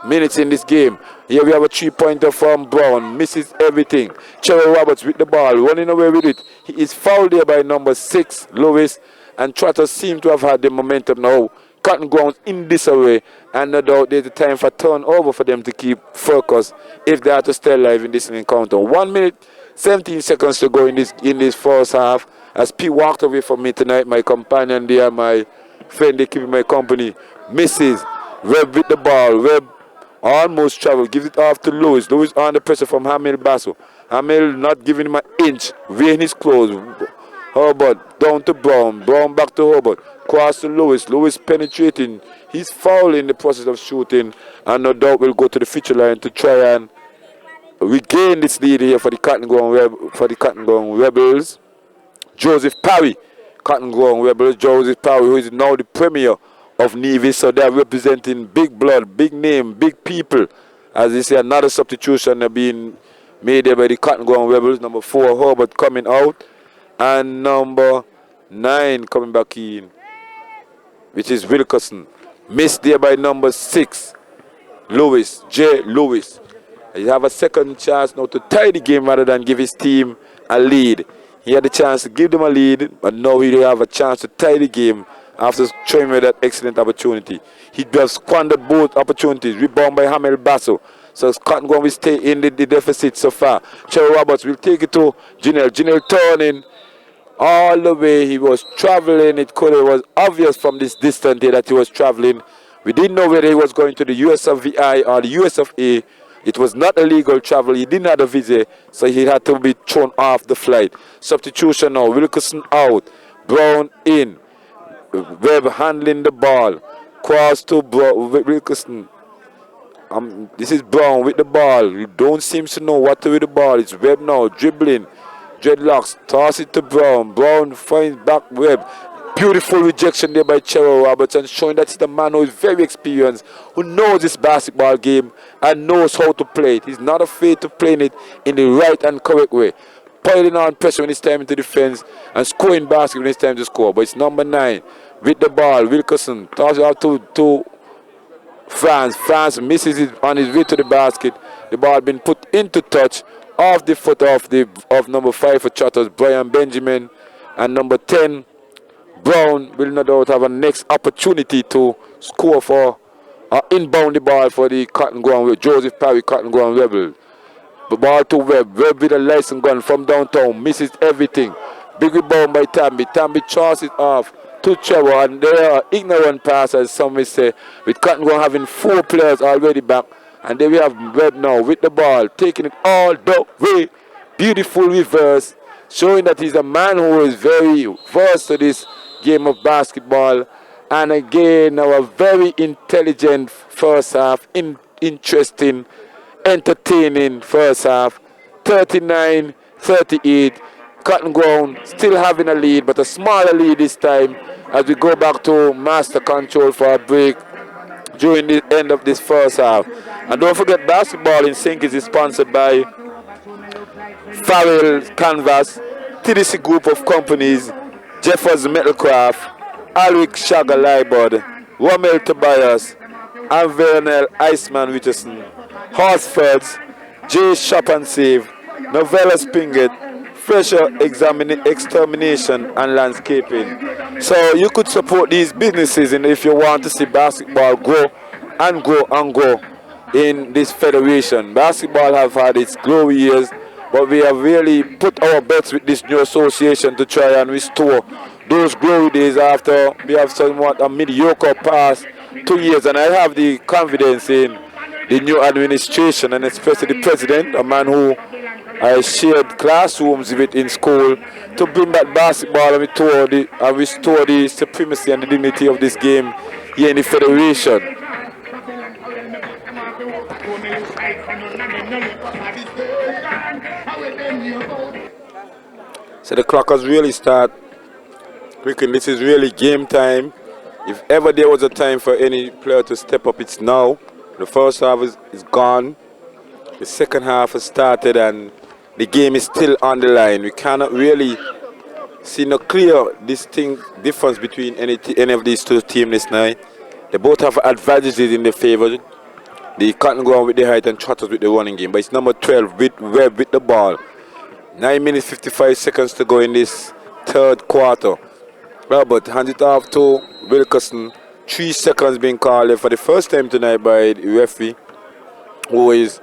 Speaker 1: minutes in this game. Here we have a three-pointer from Brown. Misses everything. Cheryl Roberts with the ball. Running away with it. He is fouled there by number 6, Lewis. And Trotters seem to have had the momentum now. Cotton Ground in disarray. And no doubt there's a time for turnover for them to keep focus if they are to stay alive in this encounter. 1 minute, 17 seconds to go in this first half. As P walked away from me tonight, my companion there, my friend, they keep my company, misses. Webb with the ball. Webb almost traveled. Gives it off to Lewis. Lewis under pressure from Hamil Basso. Hamil not giving him an inch. Wearing his clothes. Herbert down to Brown. Brown back to Herbert. Cross to Lewis. Lewis penetrating. He's foul in the process of shooting. And no doubt will go to the feature line to try and regain this lead here for the Cotton Ground Rebels. Joseph Parry, Cotton Ground Rebels. Joseph Parry, who is now the premier of Nevis, so they are representing big blood, big name, big people. As you see, another substitution being made there by the Cotton Ground Rebels. Number 4, Herbert coming out, and number 9 coming back in, which is Wilkerson. Missed there by number 6, Lewis, J. Lewis. He have a second chance now to tie the game rather than give his team a lead. He had the chance to give them a lead, but now he will have a chance to tie the game after showing me that excellent opportunity. He just squandered both opportunities. Rebound by Hamel Basso. So Cotton Ground will stay in the deficit so far. Cheryl Roberts will take it to Janelle. Janelle turning all the way. He was traveling. It was obvious from this distance here that he was traveling. We didn't know whether he was going to the US of VI or the US of A. It was not a legal travel. He didn't have a visa, so he had to be thrown off the flight. Substitution now. Wilkerson out. Brown in. Webb handling the ball. Cross to Wilkerson. This is Brown with the ball. He don't seem to know what to do with the ball. It's Webb now dribbling. Dreadlocks. Toss it to Brown. Brown finds back Webb. Beautiful rejection there by Cheryl Robertson, showing that he's a man who is very experienced, who knows this basketball game and knows how to play it. He's not afraid to play it in the right and correct way. Piling on pressure when it's time to defense and scoring basket when it's time to score. But it's number 9 with the ball. Wilkerson tosses out to France. France misses it on his way to the basket. The ball been put into touch off the foot of number 5 for Trotters, Brian Benjamin, and number 10. Brown will no doubt have a next opportunity to score for inbound the ball for the Cotton Ground with Joseph Parry, Cotton Ground Rebel. The ball to Webb. Webb with a license gun from downtown. Misses everything. Big rebound by Tambi. Tambi tosses it off to Trevor. And there are ignorant pass, as some may say, with Cotton Ground having 4 players already back. And there we have Webb now with the ball, taking it all the way. Beautiful reverse, showing that he's a man who is very versed to this game of basketball. And again, our very intelligent first half, interesting, entertaining first half. 39-38. Cotton Ground still having a lead, but a smaller lead this time as we go back to master control for a break during the end of this first half. And don't forget, Basketball in Sync is sponsored by Farrell Canvas, TDC Group of Companies, Jeffers Metalcraft, Alric Shaga Libod, Rommel Tobias, and Vernell Iceman Richardson, Horsfords, J. Shop and Save, Novella Spinget, Fresher Extermination and Landscaping. So you could support these businesses, and if you want to see basketball grow and grow and grow in this federation. Basketball have had its glory years, but we have really put our bets with this new association to try and restore those glory days after we have somewhat a mediocre past 2 years, and I have the confidence in the new administration and especially the president, a man who I shared classrooms with in school, to bring back basketball and restore the supremacy and the dignity of this game here in the federation. So the clockers really start quickly. This is really game time. If ever there was a time for any player to step up, it's now. The first half is gone. The second half has started and the game is still on the line. We cannot really see no clear distinct difference between any of these two teams this night. They both have advantages in their favor. The Cotton Ground with the height and Trotters with the running game. But it's number 12 with Webb with the ball. 9 minutes 55 seconds to go in this third quarter. Robert hands it off to Wilkerson. 3 seconds being called for the first time tonight by the referee, who is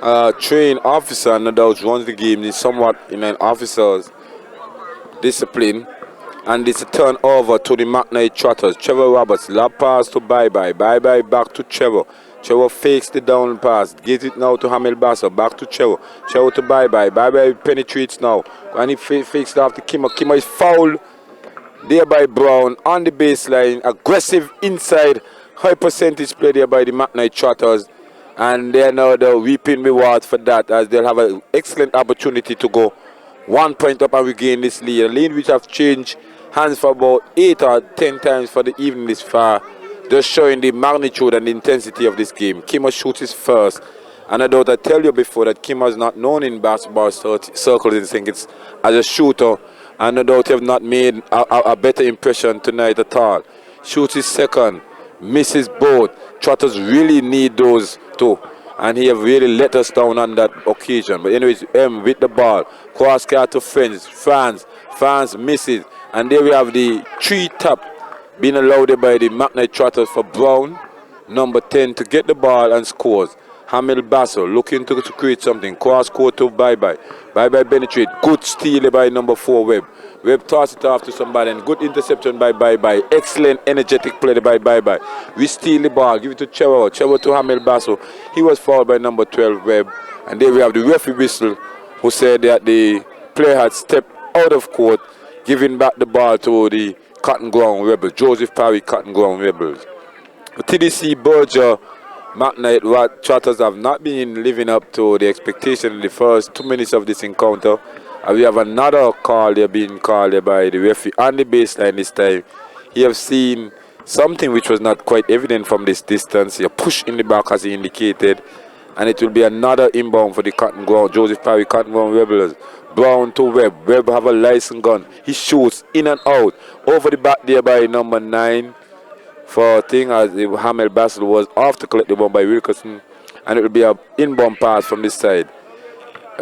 Speaker 1: a trained officer and no doubt runs the game in somewhat in an officer's discipline. And it's a turnover to the McKnight Trotters. Trevor Roberts, lob pass to Bye-Bye. Bye-Bye back to Trevor. Trevor fakes the down pass. Gives it now to Hamel Basser. Back to Trevor. Trevor to Bye-Bye. Bye-Bye penetrates now. And he fakes it off to Kimmer. Kimmer is fouled there by Brown on the baseline. Aggressive inside. High percentage play there by the McKnight Trotters. And they're now the reaping rewards for that, as they'll have an excellent opportunity to go 1 point up and regain this lead. A lead which have changed hands for about 8 or 10 times for the evening this far. Just showing the magnitude and the intensity of this game. Kimmer shoots his first. And I doubt I tell you before that Kimmer is not known in basketball circles in St. Kitts as a shooter. And no doubt have not made a better impression tonight at all. Shoots his second. Misses both. Trotters really need those two. And he have really let us down on that occasion. But anyways, M with the ball. Cross car to France. France misses. And there we have the 3 tap being allowed by the McKnight Trotters for Brown, number 10, to get the ball and scores. Hamil Basso looking to create something. Cross court to Bye-Bye. Bye-Bye penetrate. Good steal by number 4, Webb. Webb toss it off to somebody and good interception by Bye-Bye. Excellent energetic play by Bye-Bye. We steal the ball. Give it to Trevor. Trevor to Hamil Basso. He was fouled by number 12, Webb. And there we have the referee whistle, who said that the player had stepped out of court, giving back the ball to the Cotton Ground Rebels. Joseph Parry Cotton Ground Rebels. TDC Berger McKnight Trotters have not been living up to the expectation in the first 2 minutes of this encounter. And we have another call there being called there by the referee on the baseline this time. He have seen something which was not quite evident from this distance. A push in the back as he indicated. And it will be another inbound for the Cotton Ground, Joseph Parry Cotton Ground Rebels. Brown to Webb. Webb have a license gun. He shoots in and out. Over the back there by number 9 for thing, as Hamel Bassel was off to collect the ball by Wilkerson. And it will be an inbound pass from this side.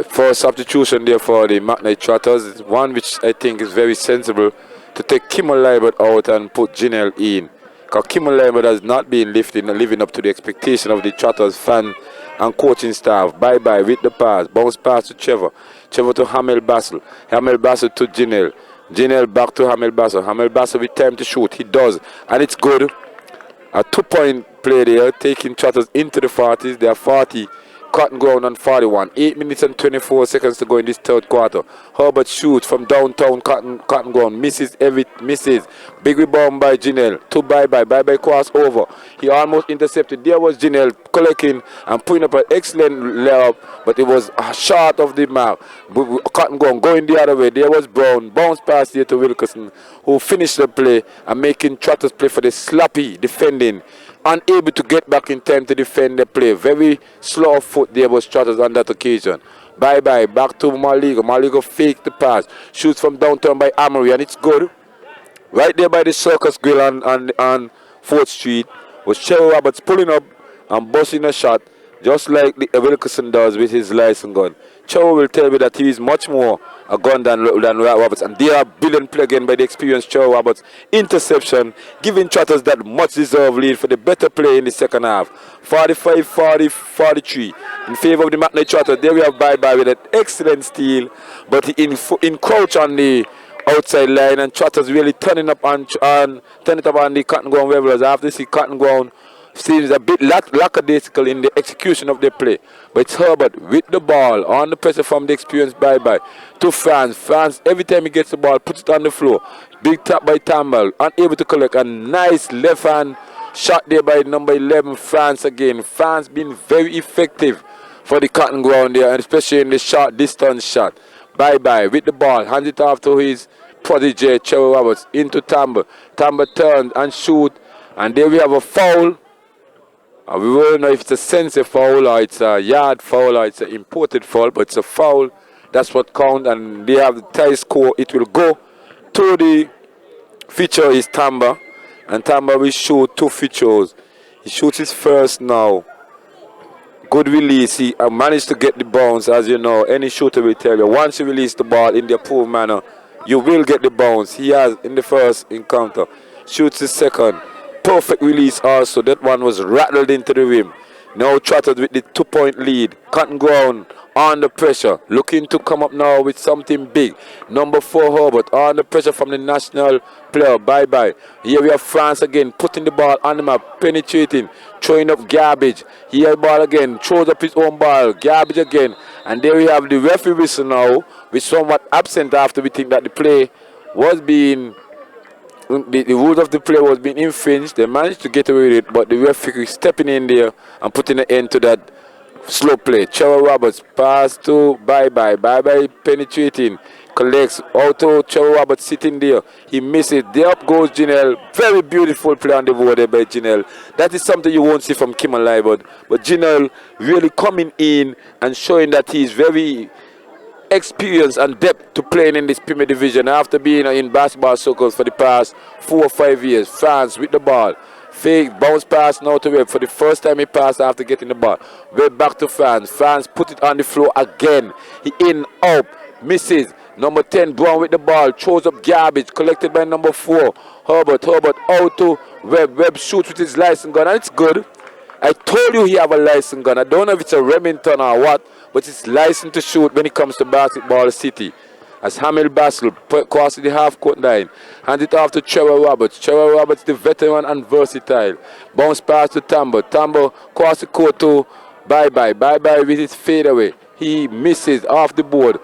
Speaker 1: First substitution there for the McKnight Trotters. One which I think is very sensible, to take Kimmel Libert out and put Janelle in. Because Kimmel Libert has not been living up to the expectation of the Trotters fan and coaching staff. Bye-Bye with the pass. Bounce pass to Trevor. Trevor to Hamel Bassel. Hamel Bassel to Janelle. Janelle back to Hamel Bassel. Hamel Bassel with time to shoot. He does. And it's good. A 2-point play there, taking Trotters into the 40s. They are 40. Cotton Ground on 41. 8 minutes and 24 seconds to go in this third quarter. Herbert shoots from downtown Cotton Ground. Misses. Big rebound by Janelle. To Bye-Bye. Bye-Bye cross over. He almost intercepted. There was Janelle collecting and putting up an excellent layup, but it was short of the mark. Cotton Ground going the other way. There was Brown. Bounce pass here to Wilkerson, who finished the play and making Trotters play for the sloppy defending. Unable to get back in time to defend the play. Very slow of foot there was Trotters on that occasion. Bye-Bye. Back to Maligo. Maligo faked the pass. Shoots from downtown by Amory, and it's good. Right there by the Circus Grill on 4th Street was Cheryl Roberts pulling up and busting a shot, just like Wilkerson does with his license gun. Cheryl will tell me that he is much more a gun than Roberts. And there are brilliant play again by the experienced Cheryl Roberts. Interception, giving Trotters that much deserved lead for the better play in the second half. 45-43 in favor of the McKnight Trotters. There we have Bye-Bye with an excellent steal, but he encroached on the outside line, and Trotters really turning it up on the Cotton Ground Rebels. I have to see Cotton Ground seems a bit lackadaisical in the execution of their play. But it's Herbert with the ball on the pressure from the experience bye-bye to France. France, every time he gets the ball, puts it on the floor. Big tap by Tambal, unable to collect. A nice left-hand shot there by number 11, France again. France been very effective for the Cotton Ground there, and especially in the short distance shot. Bye-bye with the ball, hands it off to his protege, Cherry Roberts, into Tambal. Tambal turns and shoot, and there we have a foul. We won't know if it's a sensitive foul or it's a yard foul or it's an imported foul, but it's a foul. That's what counts, and they have the tie score. It will go to the feature is Tamba, and Tamba will shoot 2 features. He shoots his first now. Good release. He managed to get the bounce, as you know. Any shooter will tell you, once you release the ball in the approved manner, you will get the bounce. He has in the first encounter. Shoots the second. Perfect release also. That one was rattled into the rim. Now Trotters with the 2-point lead. Cotton Ground under pressure. Looking to come up now with something big. Number 4 Herbert under pressure from the national player. Bye-bye. Here we have France again. Putting the ball on the map. Penetrating. Throwing up garbage. Here the ball again. Throws up his own ball. Garbage again. And there we have the referee whistle now. Which somewhat absent after we think that the play was being... The rules of the play was being infringed. They managed to get away with it, but the referee stepping in there and putting an end to that slow play. Cherry Roberts pass to Bye-Bye. Bye-Bye penetrating. Collects auto. Cherry Roberts sitting there. He misses. There up goes Janelle. Very beautiful play on the board there by Janelle. That is something you won't see from Kim and Libert. But Janelle really coming in and showing that he is very experience and depth to playing in this Premier Division after being in basketball circles for the past 4 or 5 years. France with the ball. Fake bounce pass now to Webb. For the first time he passed after getting the ball. Webb back to France. France put it on the floor again. He in, out, misses. Number 10 Brown with the ball. Throws up garbage. Collected by number 4 Herbert. Herbert out to Webb. Webb shoots with his license gun, and it's good. I told you he have a license gun. I don't know if it's a Remington or what, but it's licensed to shoot when it comes to basketball city. As Hamil Bassel crosses the half-court line. Hand it off to Trevor Roberts. Trevor Roberts, the veteran and versatile. Bounce pass to Tambo. Tambo cross the court to Bye-Bye. Bye-Bye with his fadeaway. He misses off the board.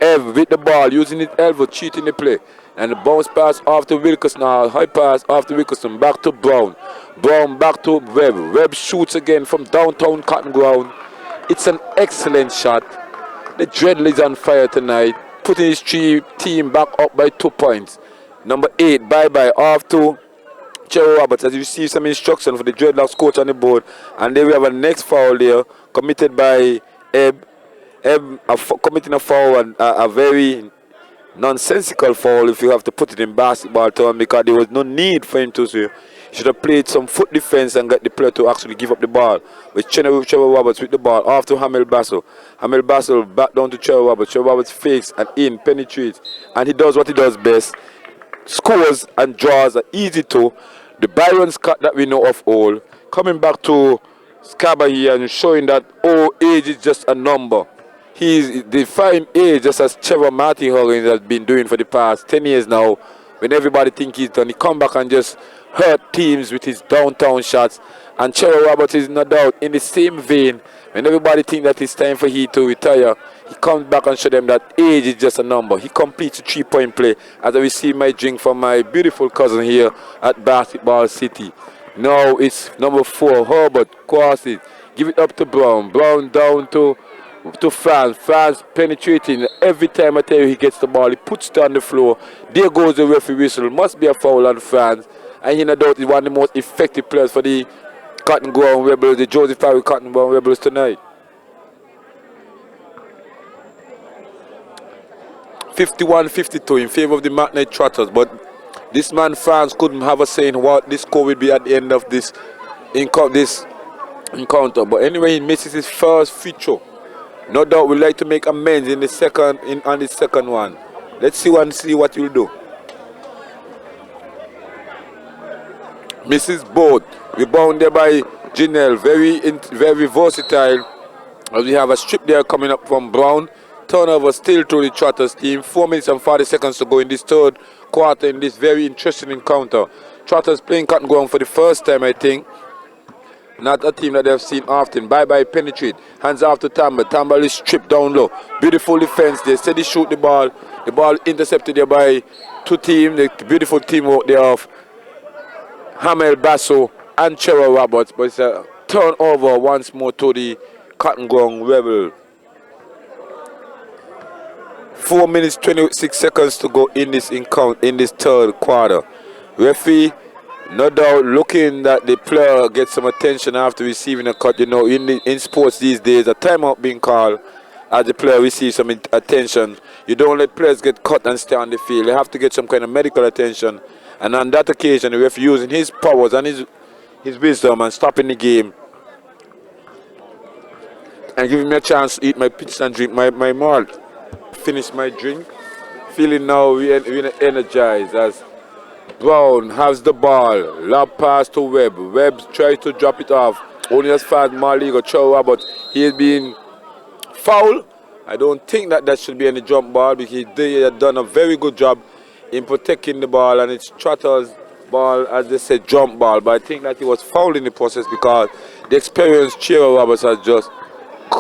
Speaker 1: Ev with the ball, using his elbow, cheating the play. And the bounce pass off to Wilkerson. Now high pass off to Wilkerson. Back to Brown. Brown back to Webb. Webb shoots again from downtown Cotton Ground. It's an excellent shot. The Dreadle is on fire tonight. Putting his team back up by 2 points. Number 8, Bye-Bye, off to Cherry Roberts as he receives some instruction for the Dreadlocks coach on the board. And then we have a next foul there committed by Ebb. Ebb committing a foul, and a very nonsensical foul if you have to put it in basketball terms, because there was no need for him to say. He should have played some foot defense and got the player to actually give up the ball. But Cherry Roberts with the ball off to Hamil Bassel. Hamil Bassel back down to Cherry Roberts. Cherry Roberts fakes and in, penetrates. And he does what he does best. Scores and draws are easy to. The Byron's cut that we know of all. Coming back to SKABA here and showing that age is just a number. He's defying age, just as Trevor Martin Hoggins has been doing for the past 10 years now. When everybody thinks he's done, he come back and just hurt teams with his downtown shots. And Cherry Roberts is no doubt in the same vein. When everybody thinks that it's time for he to retire, he comes back and show them that age is just a number. He completes a 3-point play as I receive my drink from my beautiful cousin here at Basketball City. Now it's number 4, Herbert crosses. Give it up to Brown. Brown down to France. France penetrating. Every time I tell you he gets the ball, he puts it on the floor. There goes the referee whistle. Must be a foul on France. And he no doubt is one of the most effective players for the Cotton Ground Rebels, the Joseph Farrell Cotton Ground Rebels tonight. 51-52 in favor of the Martinet Trotters. But this man France couldn't have a say in what this score will be at the end of this encounter. But anyway, he misses his first feature. No doubt we'd like to make amends in the second on the second one. Let's see what he'll do. Mrs. Boat, rebound there by Janelle, very versatile. As we have a strip there coming up from Brown, Turnover still to the Trotters team. 4 minutes and 40 seconds to go in this third quarter in this very interesting encounter. Trotters playing cotton ground for the first time, I think. Not a team that they've seen often. Bye-bye penetrate. Hands off to Tamba. Tamba is stripped down low. Beautiful defense. They steady shoot the ball. The ball intercepted there by two teams. The beautiful teamwork there of Hamel Basso and Cheryl Roberts. But it's a turnover once more to the cotton ground rebel. 4 minutes 26 seconds to go in this encounter, in this third quarter. Referee, no doubt, looking that the player gets some attention after receiving a cut. You know, in sports these days, a timeout being called as the player receives some attention. You don't let players get cut and stay on the field. They have to get some kind of medical attention. And on that occasion, the referee using his powers and his wisdom and stopping the game and giving me a chance to eat my pizza and drink my malt. Finish my drink. Feeling now we're energized as Brown has the ball. Lob pass to Webb. Webb tries to drop it off. Only as far as Marley or Chowa, but he has been fouled. I don't think that should be any jump ball because he had done a very good job in protecting the ball, and it's Trotters' ball, as they said, jump ball. But I think that he was fouled in the process because the experienced Chiro Roberts has just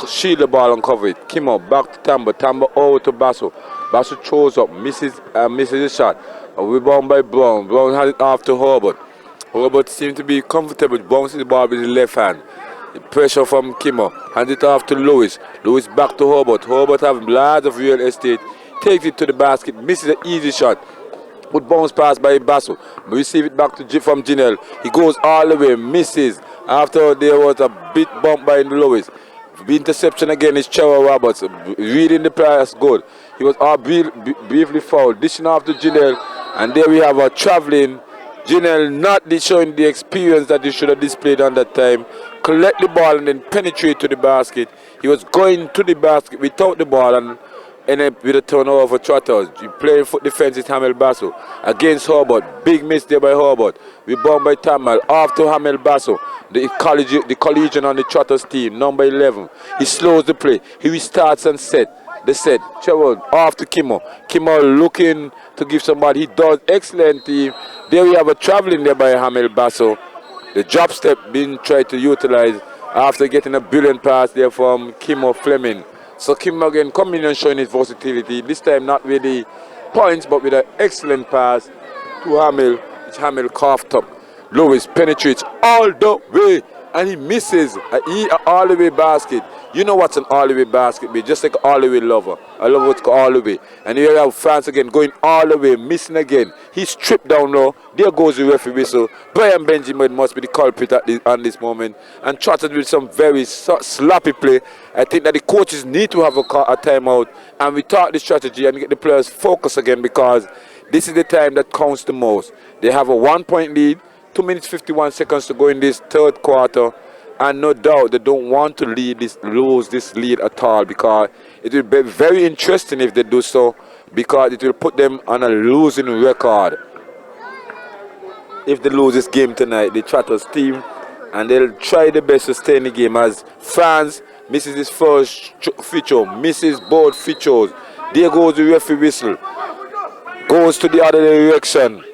Speaker 1: shield the ball and cover it. Kimo back to Tamba. Tamba over to Basso. Basso throws up, misses the shot. A rebound by Brown. Brown has it off to Herbert. Herbert seems to be comfortable. Bounces the ball with his left hand. The pressure from Kimo. Hands it off to Lewis. Lewis back to Herbert. Herbert has lots of real estate. Takes it to the basket. Misses an easy shot. Good bounce pass by Basso. Receive it back to from Janelle. He goes all the way. Misses. After there was a bit bump by Lewis. The interception again is Cheryl Roberts. Reading the pass good. He was all briefly fouled. Dishing off to Janelle. And there we have a traveling Janelle, not showing the experience that he should have displayed on that time. Collect the ball and then penetrate to the basket. He was going to the basket without the ball and ended up with a turnover for Trotters. He playing foot defense is Hamel Basso against Herbert. Big miss there by Herbert. Rebound by Tamal. Off to Hamel Basso. The collegian on the Trotters team, number 11. He slows the play. He restarts and set. The set. Cheryl off to Kimo. Kimo looking to give somebody. He does excellent team. There we have a traveling there by Hamel Basso. The drop step being tried to utilize after getting a brilliant pass there from Kimo Fleming. So Kimo again coming in and showing his versatility. This time not with the points but with an excellent pass to Hamel, which Hamel coughed up. Lewis penetrates all the way and he misses an all the way basket. You know what's an all the way basket be? Just like an all the way lover. I love what's called all the way. And here you have France again going all the way, missing again. He's stripped down low. There goes the referee whistle. Brian Benjamin must be the culprit on this moment. And Trotters with some very sloppy play. I think that the coaches need to have a timeout and we talk the strategy and get the players focused again because this is the time that counts the most. They have a 1-point lead. 2 minutes 51 seconds to go in this third quarter, and no doubt they don't want to lose this lead at all because it will be very interesting if they do so because it will put them on a losing record if they lose this game tonight, the Trotters team, and they'll try their best to stay in the game as France misses his first feature, misses both features. There goes the referee whistle, goes to the other direction.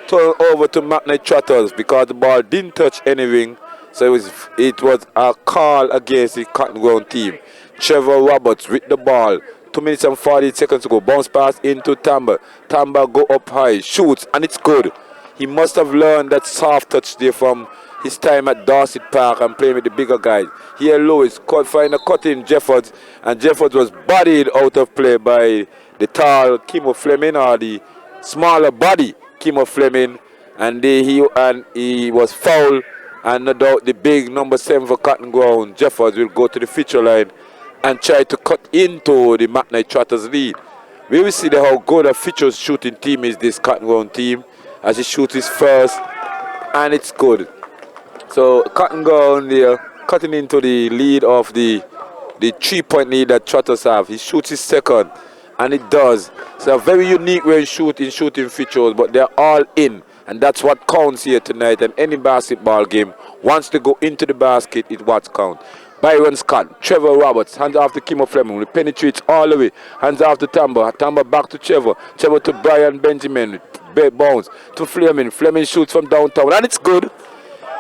Speaker 1: Turn over to McKnight Trotters because the ball didn't touch anything, so it was a call against the cotton ground team. Trevor Roberts with the ball. 2 minutes and 48 seconds to go. Bounce pass into Tamba. Tamba go up high, shoots, and it's good. He must have learned that soft touch there from his time at Dorset Park and playing with the bigger guys. Here Lewis find a cut in Jeffords, and Jeffords was bodied out of play by the tall Kimo Fleming, or the smaller body Kimo Fleming, and he was fouled, and no doubt the big number 7 for Cotton Ground, Jeffords, will go to the feature line and try to cut into the McKnight Trotters lead. We will see how good a features shooting team is this Cotton Ground team as he shoots his first, and it's good. So Cotton Ground there cutting into the lead of the 3-point lead that Trotters have. He shoots his second, and it does. It's a very unique way in shooting features, but they're all in, and that's what counts here tonight. And any basketball game, once they go into the basket, it's what counts. Byron Scott, Trevor Roberts, hands off to Kimo Fleming, he penetrates all the way, hands off to Tamba back to Trevor, Trevor to Brian Benjamin, bounce to Fleming, Fleming shoots from downtown, and it's good.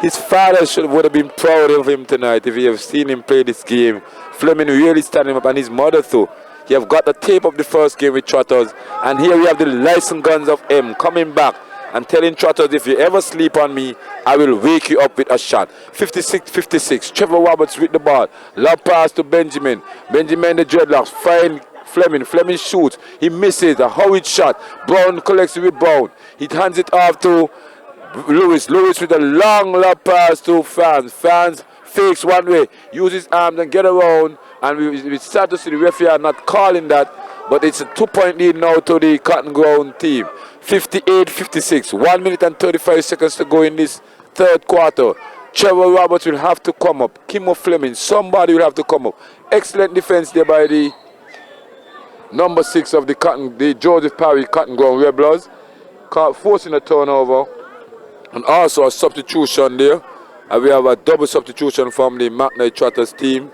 Speaker 1: His father would have been proud of him tonight if he have seen him play this game. Fleming really standing up, and his mother too. He have got the tape of the first game with Trotters, and here we have the licensed guns of M coming back and telling Trotters, if you ever sleep on me, I will wake you up with a shot. 56-56, Trevor Roberts with the ball. Lob pass to Benjamin. Benjamin the dreadlocks, find Fleming. Fleming shoots. He misses. A hurried shot. Brown collects the rebound. He hands it off to Lewis. Lewis with a long lob pass to Fans. Fans fakes one way, uses arms and get around. And we start to see the referee are not calling that, but it's a 2-point lead now to the Cotton Ground team. 58-56, 1 minute and 35 seconds to go in this third quarter. Trevor Roberts will have to come up. Kimo Fleming, somebody will have to come up. Excellent defense there by the number 6 of the Joseph Parry Cotton Ground Rebels, forcing a turnover, and also a substitution there. And we have a double substitution from the McKnight Trotters team.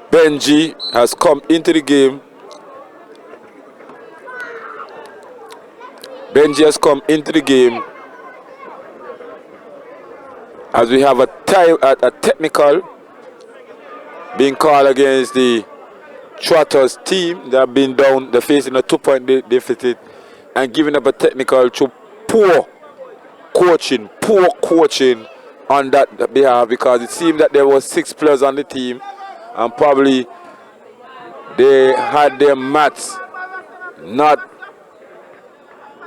Speaker 1: Benji has come into the game. Benji has come into the game as we have a technical being called against the Trotters team. They have been down, they're facing a 2-point deficit and giving up a technical to poor coaching on that behalf, because it seemed that there were 6 players on the team and probably they had their mats not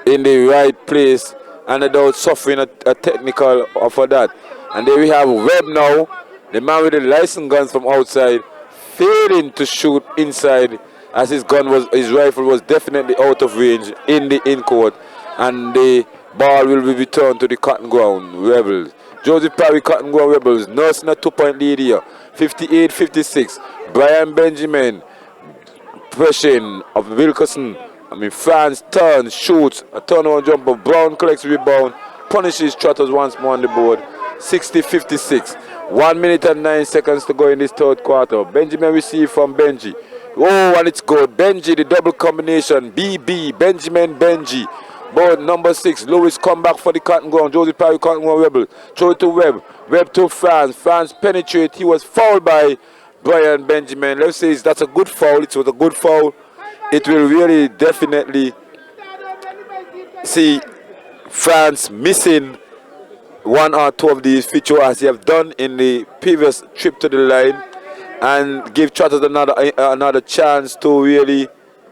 Speaker 1: in the right place and they were suffering a technical for that. And there we have Webb now, the man with the license guns from outside, failing to shoot inside as his rifle was definitely out of range in the in-court, and the ball will be returned to the Cotton Ground Rebels. Joseph Parry Cotton Ground Rebels nursing a 2-point lead here. 58-56. Brian Benjamin, pressing of Wilkerson. France turns, shoots, a turnover jumper. Brown collects rebound, punishes Trotters once more on the board. 60-56. 1 minute and 9 seconds to go in this third quarter. Benjamin receive from Benji. Oh, and it's good. Benji, the double combination. BB, Benjamin, Benji. Board number 6, Lewis come back for the Cotton Ground. Joseph Parry Cotton Ground Rebel. Throw it to Webb. Webb to France. France penetrate. He was fouled by Brian Benjamin. Let's say that's a good foul. It was a good foul. It will really definitely see France missing 1 or 2 of these features as they have done in the previous trip to the line, and give Trotters another chance to really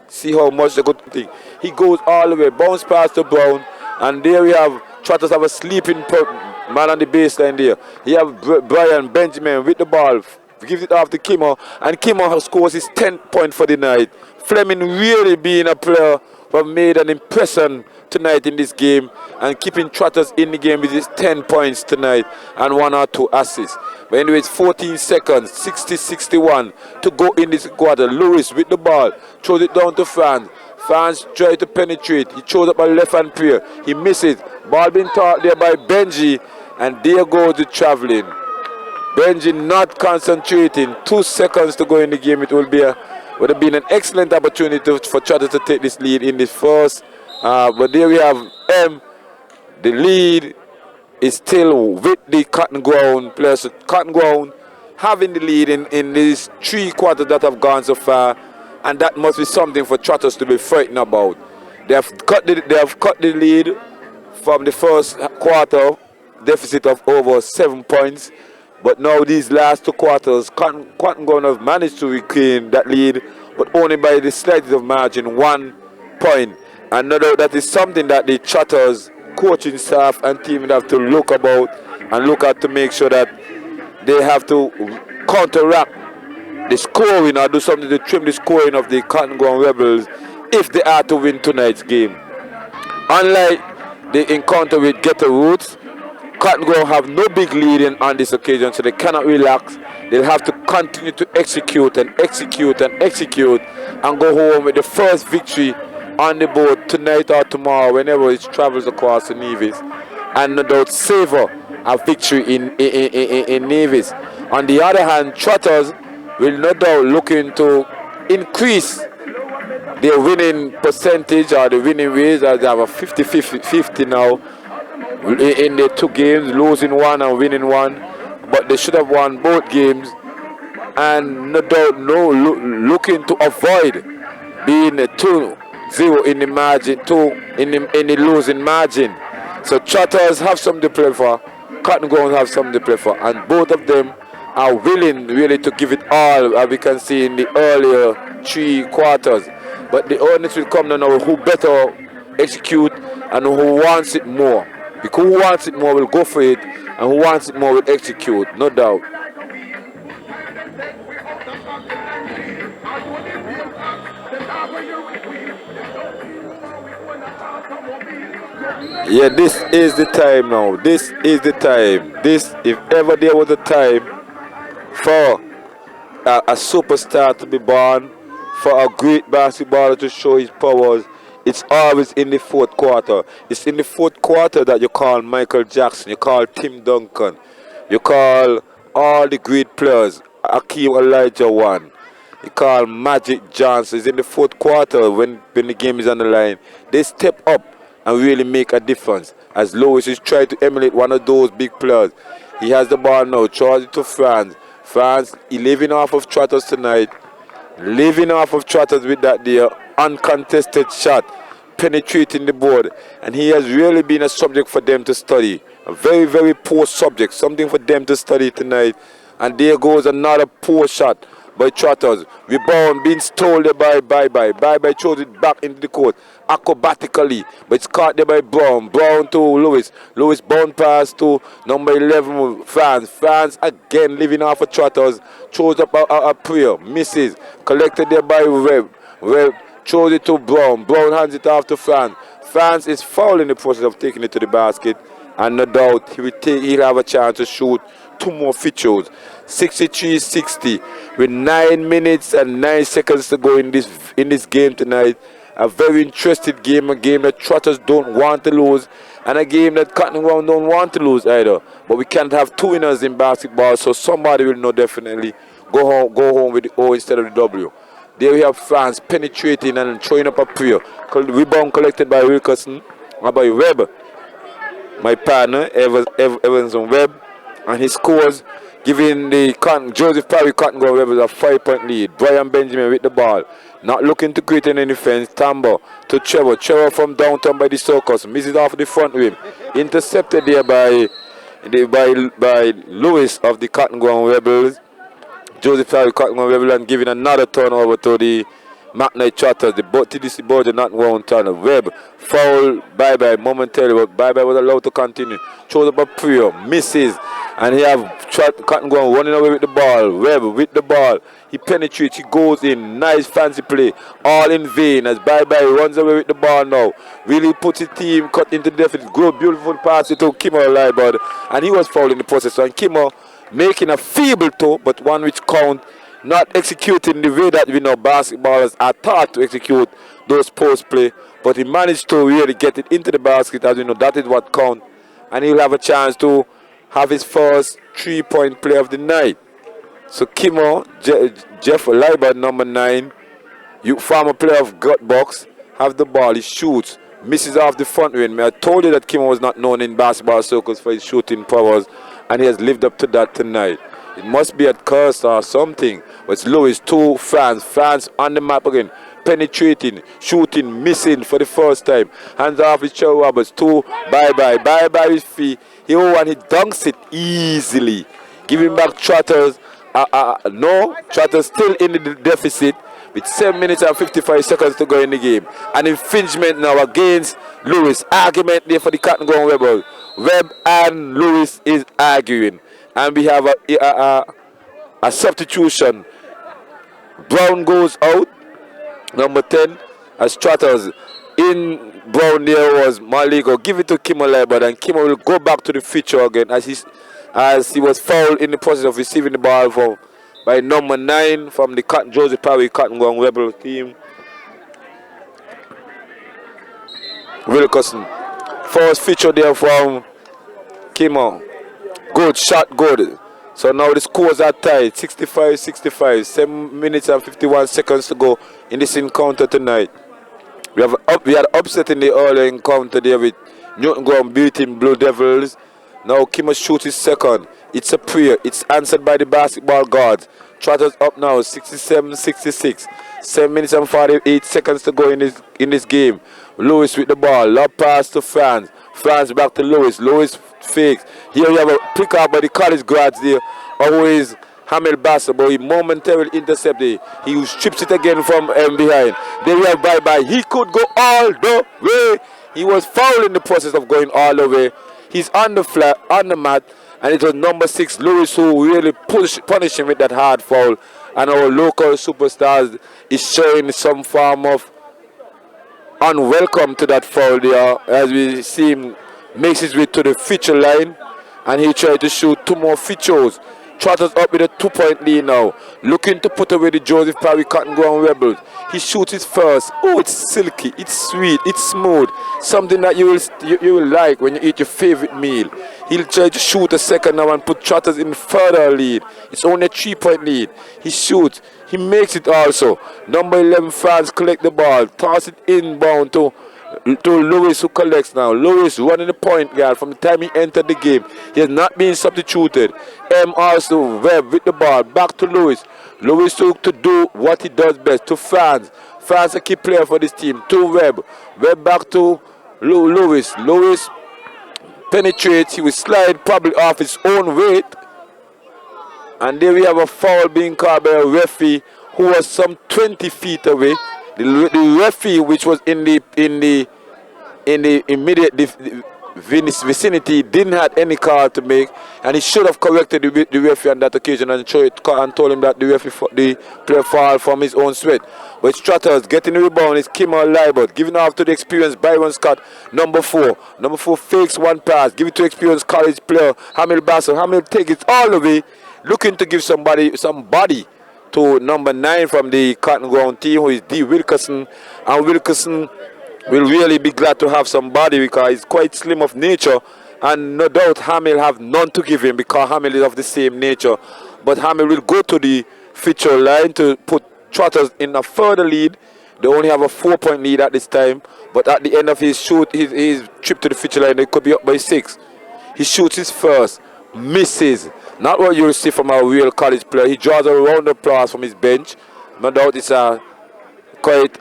Speaker 1: see how much the good thing. He goes all the way, bounce past the Brown, and there we have Trotters have a sleeping man on the baseline there. He have Brian Benjamin with the ball, gives it off to Kimo, and Kimo scores his 10th point for the night. Fleming really being a player who have made an impression tonight in this game and keeping Trotters in the game with his 10 points tonight and 1 or 2 assists. But anyway, it's 14 seconds, 60-61 to go in this quarter. Lewis with the ball, throws it down to France. France tries to penetrate. He throws up a left-hand prayer. He misses. Ball being taught there by Benji, and there goes the traveling. Benji not concentrating. 2 seconds to go in the game. It would have been an excellent opportunity for Trotters to take this lead in this first. But there we have M. The lead is still with the Cotton Ground players. Cotton Ground having the lead in these 3 quarters that have gone so far, and that must be something for Trotters to be frightened about. They have cut the lead from the first quarter, deficit of over 7 points. But now these last 2 quarters, Cotton Ground have managed to regain that lead, but only by the slightest of margin, 1 point. And no doubt that is something that the Trotters coaching staff and team have to look about and look at to make sure that they have to counteract the scoring or do something to trim the scoring of the Cotton Ground Rebels if they are to win tonight's game. Unlike the encounter with Ghetto Roots, Cotton Ground have no big lead on this occasion, so they cannot relax. They'll have to continue to execute and go home with the first victory on the board tonight or tomorrow, whenever it travels across the Nevis. and no doubt savor a victory in Nevis. On the other hand, Trotters will no doubt looking to increase their winning percentage or the winning ways, as they have a 50-50 now in the two games, losing one and winning one, but they should have won both games, and no doubt looking to avoid being a 2-0 in the margin, in the losing margin. So Trotters have something to play for, Cotton Ground have something to play for, and both of them are willing really to give it all, as we can see in the earlier 3 quarters. But the onus will come now who better execute and who wants it more. Because who wants it more will go for it, and who wants it more will execute, no doubt. Yeah, this is the time now. This is the time. If ever there was a time for a superstar to be born, for a great basketballer to show his powers, it's always in the fourth quarter. It's in the fourth quarter that you call Michael Jackson, you call Tim Duncan, you call all the great players, Akeem Olajuwon, you call Magic Johnson. It's in the fourth quarter when the game is on the line. They step up and really make a difference. As Lewis is trying to emulate one of those big players. He has the ball now, charged to France. France, he living off of Trotters tonight. Living off of Trotters with that there uncontested shot, penetrating the board. And he has really been a subject for them to study. A very, very poor subject. Something for them to study tonight. And there goes another poor shot by Trotters. Rebound being stolen by Bye-Bye. Bye-Bye throws it back into the court acrobatically, but it's caught there by Brown. Brown to Lewis. Lewis bound pass to number 11, France. France again living off of Trotters. Throws up a prayer. Misses. Collected there by Webb. Webb throws it to Brown. Brown hands it off to France. France is foul in the process of taking it to the basket. And no doubt he'll have a chance to shoot 2 more free throws. 63-60 with 9 minutes and 9 seconds to go in this game tonight. A very interesting game, a game that Trotters don't want to lose, and a game that Cotton Ground don't want to lose either. But we can't have 2 winners in basketball, so somebody will know definitely go home with the O instead of the W. There we have France penetrating and throwing up a prayer. Rebound collected by Wilkerson and by Webb. My partner, Evans and Webb, and he scores, giving the Joseph Parry Cotton Ground Rebels a 5-point lead. Brian Benjamin with the ball, not looking to create any defense. Tambo to Trevor. Trevor from downtown by the circus, misses off the front rim. Intercepted there by Lewis of the Cotton Ground Rebels. Joseph Parry Cotton Ground Rebels, and giving another turnover to the McKnight Trotters. The TDC board did not want turn. Webb foul Bye-Bye momentarily, but Bye-Bye was allowed to continue. Throws up a prayer, misses, and he have Cotton Ground running away with the ball. Webb with the ball, he penetrates, he goes in, nice fancy play, all in vain as Bye-Bye runs away with the ball now. Really puts his team cut into the deficit. Good, beautiful pass to Kimmo Liebert, and he was fouled in the process. And Kimmo making a feeble toe, but one which count, not executing the way that we know basketballers are taught to execute those post play, but he managed to really get it into the basket. As we know, that is what counts, and he'll have a chance to have his first 3-point play of the night. So Kimmo, Jeff Liebert, number 9, former player of Gut Box, have the ball, he shoots, misses off the front rim. I told you that Kimmo was not known in basketball circles for his shooting powers, and he has lived up to that tonight. It must be a curse or something. But it's Lewis to France. France on the map again. Penetrating, shooting, missing for the first time. Hands off with Cherry Roberts to Bye-Bye. Bye-Bye with feet. He dunks it easily. Giving back Trotters. No, Trotters still in the deficit with 7 minutes and 55 seconds to go in the game. An infringement now against Lewis. Argument there for the Cotton Ground Rebels. Webb and Lewis is arguing. And we have a substitution. Brown goes out, number 10, as Trotters. In Brown there was Maligo. Give it to Kimmo Liebert, and Kimmo will go back to the feature again as he was fouled in the process of receiving the ball by number 9 from the Joseph Parry Cotton Ground Rebel team. Wilkerson. First feature there from Kimo. Good shot, good. So now the scores are tied, 65-65. 7 minutes and 51 seconds to go in this encounter tonight. We had upset in the earlier encounter there with Newton Ground beating Blue Devils. Now Kimo shoots his second. It's a prayer. It's answered by the basketball guards. Trotters up now, 67-66. 7 minutes and 48 seconds to go in this game. Lewis with the ball. Lob pass to France. France back to Lewis. Lewis fakes. Here we have a pick up by the college grads there. Always Hamel Bassa, but he momentarily intercepted. He strips it again from behind. Then we have bye-bye. He could go all the way. He was fouled in the process of going all the way. He's on the mat, and it was number 6, Lewis, who really punished him with that hard foul. And our local superstars is showing some form of unwelcome to that foul there, as we see him makes his way to the feature line, and he tried to shoot 2 more features. Trotters up with a 2-point lead now, looking to put away the Joseph Parry Cotton Ground Rebels. He shoots his first. Oh, it's silky, it's sweet, it's smooth. Something that you will like when you eat your favorite meal. He'll try to shoot a second now and put Trotters in further lead. It's only a 3-point lead. He shoots. He makes it also. Number 11, France collect the ball. Toss it inbound to Lewis, who collects now. Lewis running the point guard from the time he entered the game. He has not been substituted. Also Webb with the ball. Back to Lewis. Lewis to do what he does best. To France. France a key player for this team. To Webb. Webb back to Lewis. Lewis penetrates. He will slide probably off his own weight. And there we have a foul being called by a referee who was some 20 feet away. The referee, which was in the immediate vicinity, didn't have any call to make, and he should have corrected the referee on that occasion and told him that the player fall from his own sweat. But it's Trotters getting the rebound. It's Kimmel Libert giving off to the experienced Byron Scott, number 4. Number 4 fakes one pass, give it to experienced college player Hamil Basso. Hamil takes it all the way, looking to give some body to number 9 from the Cotton Ground team, who is D. Wilkerson. And Wilkerson will really be glad to have somebody because he's quite slim of nature. And no doubt Hamil have none to give him because Hamil is of the same nature. But Hamil will go to the feature line to put Trotters in a further lead. They only have a 4-point lead at this time. But at the end of his his trip to the feature line, they could be up by 6. He shoots his first, misses. Not what you'll see from a real college player. He draws a round of applause from his bench. No doubt it's a quite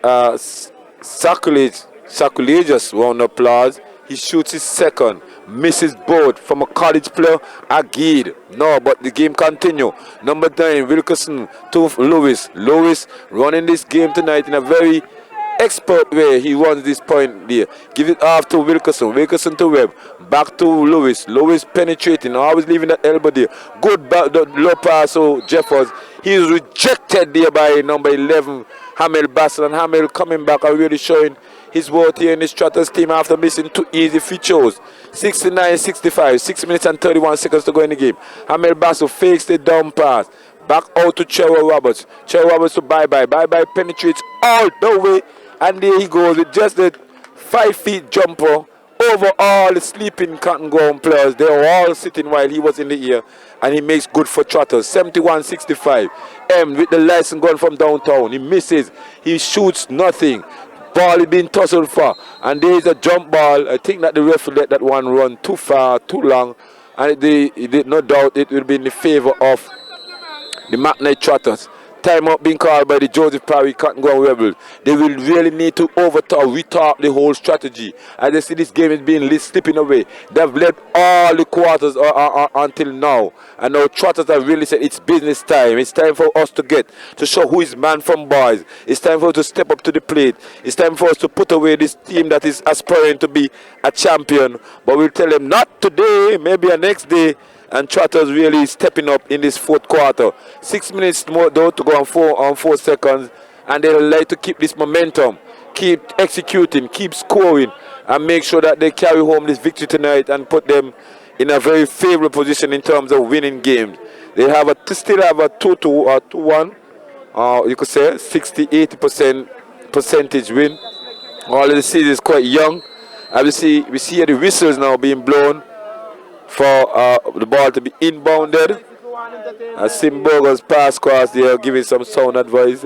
Speaker 1: sacrilegious round of applause. He shoots his second, misses both from a college player, Agid. No, but the game continue. Number 9, Wilkerson to Lewis. Lewis running this game tonight in a very expert way. He runs this point there. Give it off to Wilkerson. Wilkerson to Webb. Back to Lewis. Lewis penetrating. Always leaving that elbow there. Good back, the low pass to Jeffers. He is rejected there by number 11, Hamel Bassel. And Hamel coming back and really showing his worth here in this Trotters team after missing 2 easy features. 69-65. 6 minutes and 31 seconds to go in the game. Hamel Bassel fakes the down pass. Back out to Cheryl Roberts. Cheryl Roberts to bye-bye. Bye-bye penetrates all the way. And there he goes with just a 5-feet jumper over all the sleeping Cotton Ground players. They were all sitting while he was in the air. And he makes good for Trotters. 71-65. M with the license gun from downtown. He misses. He shoots nothing. Ball is being tussled for. And there is a jump ball. I think that the referee let that one run too far, too long. And no doubt it will be in the favor of the McKnight Trotters. Timeout being called by the Joseph Parry Cotton Ground Rebels. They will really need to retard the whole strategy. As they see this game is being slipping away. They've led all the quarters until now. And now Trotters have really said it's business time. It's time for us to show who is man from boys. It's time for us to step up to the plate. It's time for us to put away this team that is aspiring to be a champion. But we'll tell them not today, maybe a next day. And Trotters really stepping up in this 4th quarter. 6 minutes more though to go on 4 seconds. And they'll like to keep this momentum, keep executing, keep scoring, and make sure that they carry home this victory tonight and put them in a very favorable position in terms of winning games. They still have a 2-2 or 2-1. You could say 60-80% percentage win. All of the season is quite young. And we see the whistles now being blown. for the ball to be inbounded. As Simboga's pass cross there, giving some sound advice.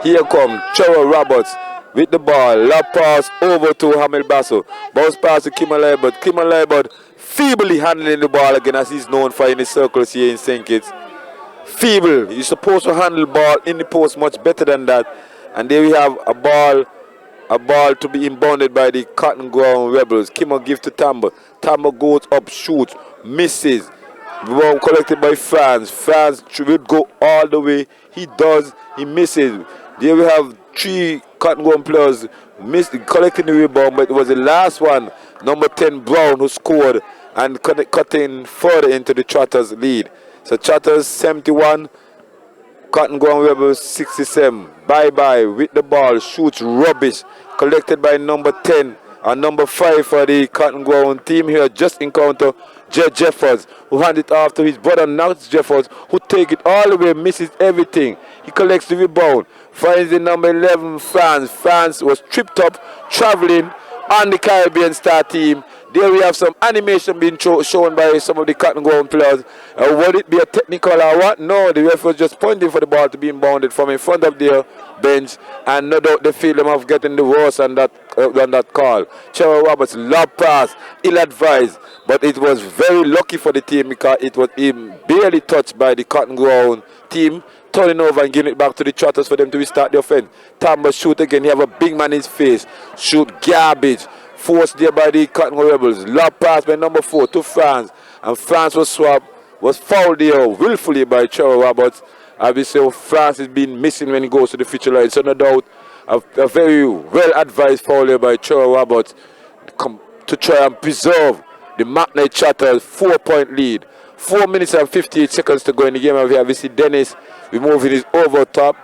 Speaker 1: Here come Trevor Roberts with the ball. Lob pass over to Hamel Basso. Bounce pass to Kimon Leibert. Kimon Leibert feebly handling the ball again, as he's known for in the circles here in St. Kitts. Feeble. He's supposed to handle the ball in the post much better than that. And there we have a ball to be inbounded by the Cotton Ground Rebels. Kimon gives to Tamba. Tamba goes up, shoots, misses. Ball collected by France. France will go all the way. He does. He misses. There we have 3 Cotton Ground players collecting the rebound, but it was the last one, number 10 Brown, who scored and cutting further into the Trotters lead. So Trotters 71, Cotton Ground Rebels 67. Bye-bye with the ball, shoots rubbish, collected by number 10 and number 5 for the Cotton Ground team here. Just encounter Jed Jeffers, who hands it off to his brother Knox Jeffers, who take it all the way, misses everything. He collects the rebound, finds the number 11 France. France was tripped up, traveling on the Caribbean Star team. There we have some animation being shown by some of the Cotton Ground players. Would it be a technical or what? No, the ref was just pointing for the ball to be inbounded from in front of their bench, and no doubt they feel them of getting the worst on that call. Trevor Roberts, lob pass, ill-advised, but it was very lucky for the team because it was barely touched by the Cotton Ground team, turning over and giving it back to the Trotters for them to restart the offense. Tamba shoot again. He have a big man in his face. Shoot garbage. Forced there by the Cotton Ground Rebels. Lob pass by number 4 to France. And France was fouled there willfully by Trevor Roberts. Obviously, France has been missing when he goes to the feature line. So no doubt, a very well-advised foul there by Trevor Roberts to try and preserve the Magnet Trotters 4-point lead. 4 minutes and 58 seconds to go in the game. And we have Dennis removing his over top.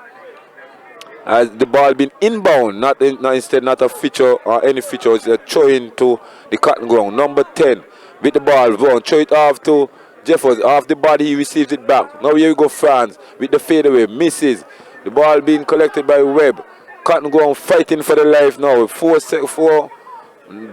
Speaker 1: As the ball been inbound, not a feature or any feature. It's a throw into the Cotton Ground. Number 10 with the ball. Vaughan throw it off to Jeffers. Off the body, he receives it back. Now here we go, France with the fadeaway. Misses. The ball being collected by Webb. Cotton Ground fighting for the life now. 4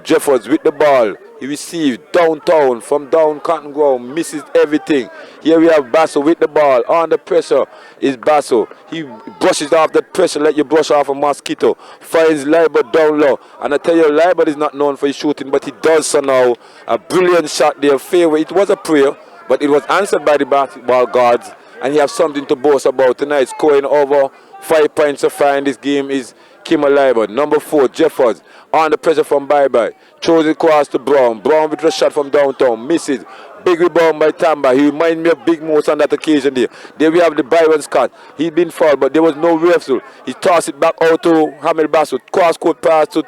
Speaker 1: Jeffers with the ball. He received downtown from down Cotton Ground, misses everything. Here we have Basso with the ball. Under pressure is Basso. He brushes off the pressure like you brush off a mosquito. Finds Leibert down low. And I tell you, Leibert is not known for his shooting, but he does so now. A brilliant shot there. Fairway. It was a prayer, but it was answered by the basketball guards. And he has something to boast about tonight. Scoring over 5 points so far in this game is Kimon Leibert. Number 4, Jeffers. Under pressure from Bye-Bye. Throws it across to Brown. Brown with a shot from downtown. Misses. Big rebound by Tamba. He reminds me of Big Moose on that occasion there. There we have the Byron Scott. He'd been fouled, but there was no reversal. He tossed it back out to Hamel Basso. Cross-court pass to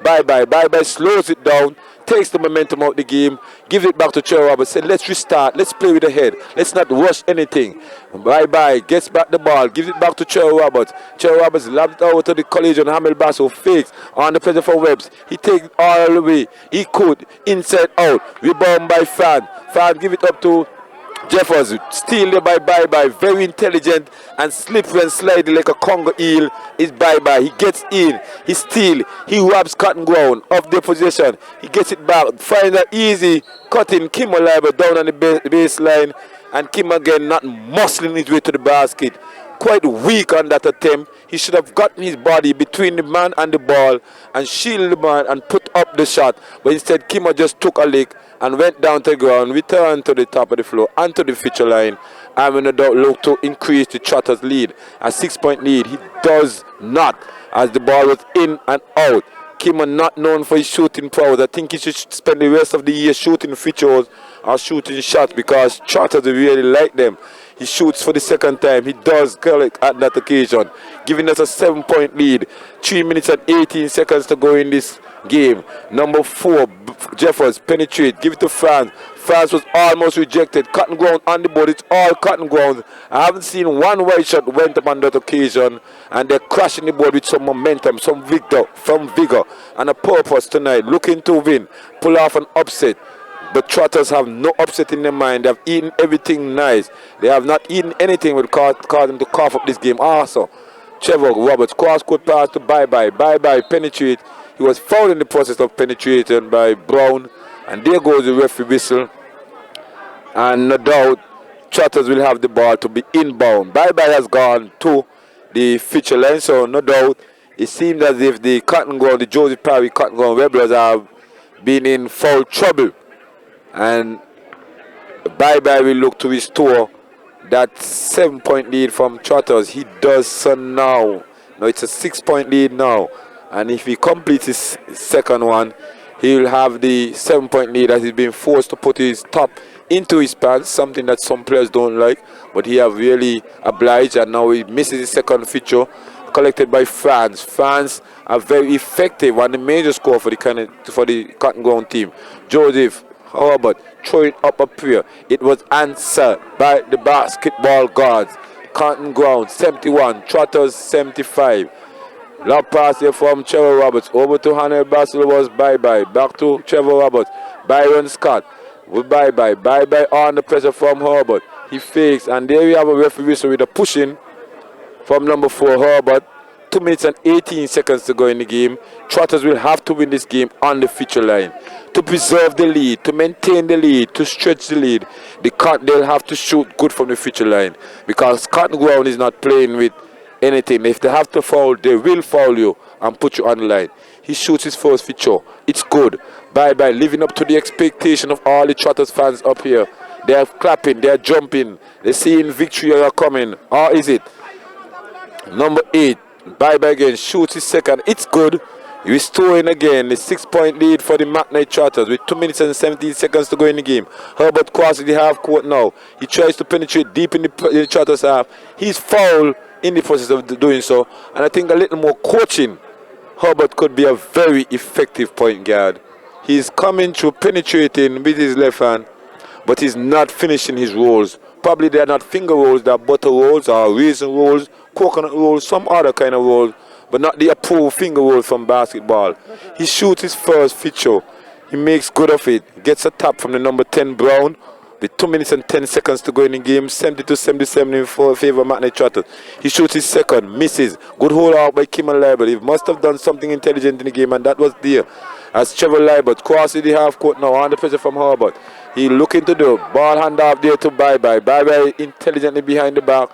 Speaker 1: Bye-Bye. Bye-Bye slows it down. Takes the momentum out the game, gives it back to Trevor Roberts, said let's restart, let's play with the head, let's not rush anything. Bye-Bye, gets back the ball, gives it back to Trevor Roberts. Trevor Roberts lobs it over to the collision. Hamel Basso fakes on the pressure for Webbs. He takes it all the way. He could, inside out, rebound by Fan. Fan give it up to Jeffers, steal there by Bye-Bye, very intelligent and slippery and slidey like a Congo eel is Bye-Bye. He gets in, he steals, he robs Cotton Ground off their possession, he gets it back, finds an easy cutting Kimon Leibert down on the baseline, and Kim again not muscling his way to the basket. Quite weak on that attempt. He should have gotten his body between the man and the ball and shielded the man and put up the shot, but instead Kimon just took a lick and went down to the ground, returned to the top of the floor, and to the feature line. And when the doubt looked to increase the Trotters' lead, a 6-point lead. He does not, as the ball was in and out. Kimon not known for his shooting prowess. I think he should spend the rest of the year shooting features or shooting shots because Trotters really like them. He shoots for the second time. He does collect at that occasion, giving us a 7-point lead. 3 minutes and 18 seconds to go in this game. Number 4, Jeffers, penetrate, give it to France. France was almost rejected. Cotton Ground on the board. It's all Cotton Ground. I haven't seen one wide shot went up on that occasion, and they're crashing the board with some momentum, some vigor, and a purpose tonight. Looking to win, pull off an upset. But Trotters have no upset in their mind. They have eaten everything nice. They have not eaten anything that will cause them to cough up this game. Also, Trevor Roberts, cross-court pass to Bye-Bye. Bye-Bye, penetrate. He was fouled in the process of penetration by Brown. And there goes the referee whistle. And no doubt, Trotters will have the ball to be inbound. Bye-bye has gone to the feature line, so no doubt it seems as if the Joseph Parry Cotton Ground Rebels have been in foul trouble. And Bye-bye will look to restore that 7-point lead from Trotters. He does so now. Now it's a 6-point lead now. And if he completes his second one, he will have the 7-point lead as he's been forced to put his top into his pants, something that some players don't like, but he have really obliged, and now he misses his second feature collected by France. France are very effective on the major score for the Cotton Ground team. Joseph Herbert throwing up a prayer. It was answered by the basketball guards. Cotton Ground 71, Trotters 75. Long pass here from Trevor Roberts over to Hannah Bassel was Bye-bye. Back to Trevor Roberts. Byron Scott. Bye-bye. Bye-bye on the pressure from Herbert. He fakes, and there we have a referee whistle with a pushing from number 4 Herbert. 2 minutes and 18 seconds to go in the game. Trotters will have to win this game on the feature line. To preserve the lead, to maintain the lead, to stretch the lead, they'll have to shoot good from the feature line, because Cotton Ground is not playing with anything. If they have to foul, they will foul you and put you on the line. He shoots his first feature. It's good. Bye-bye. Living up to the expectation of all the Trotters fans up here. They are clapping. They are jumping. They're seeing victory are coming. Or is it? Number 8. Bye-bye again. Shoots his second. It's good. Restoring again the 6-point lead for the McKnight Trotters with 2 minutes and 17 seconds to go in the game. Herbert crosses the half court now. He tries to penetrate deep in the Trotters half. He's fouled in the process of doing so, and I think a little more coaching, Herbert could be a very effective point guard. He's coming through penetrating with his left hand, but he's not finishing his rolls. Probably they are not finger rolls, they are butter rolls or raisin rolls, coconut rolls, some other kind of rolls, but not the approved finger rolls from basketball. He shoots his first feature. He makes good of it. Gets a tap from the number 10 Brown. With 2 minutes and 10 seconds to go in the game, 72-77 in favor of McKnight Trotters. He shoots his second, misses. Good hold out by Kimmel Liebert. He must have done something intelligent in the game, and that was there. As Trevor Liebert crosses the half court now, under pressure from Herbert. He looking to do ball handoff there to Bye-bye. Bye-bye intelligently behind the back.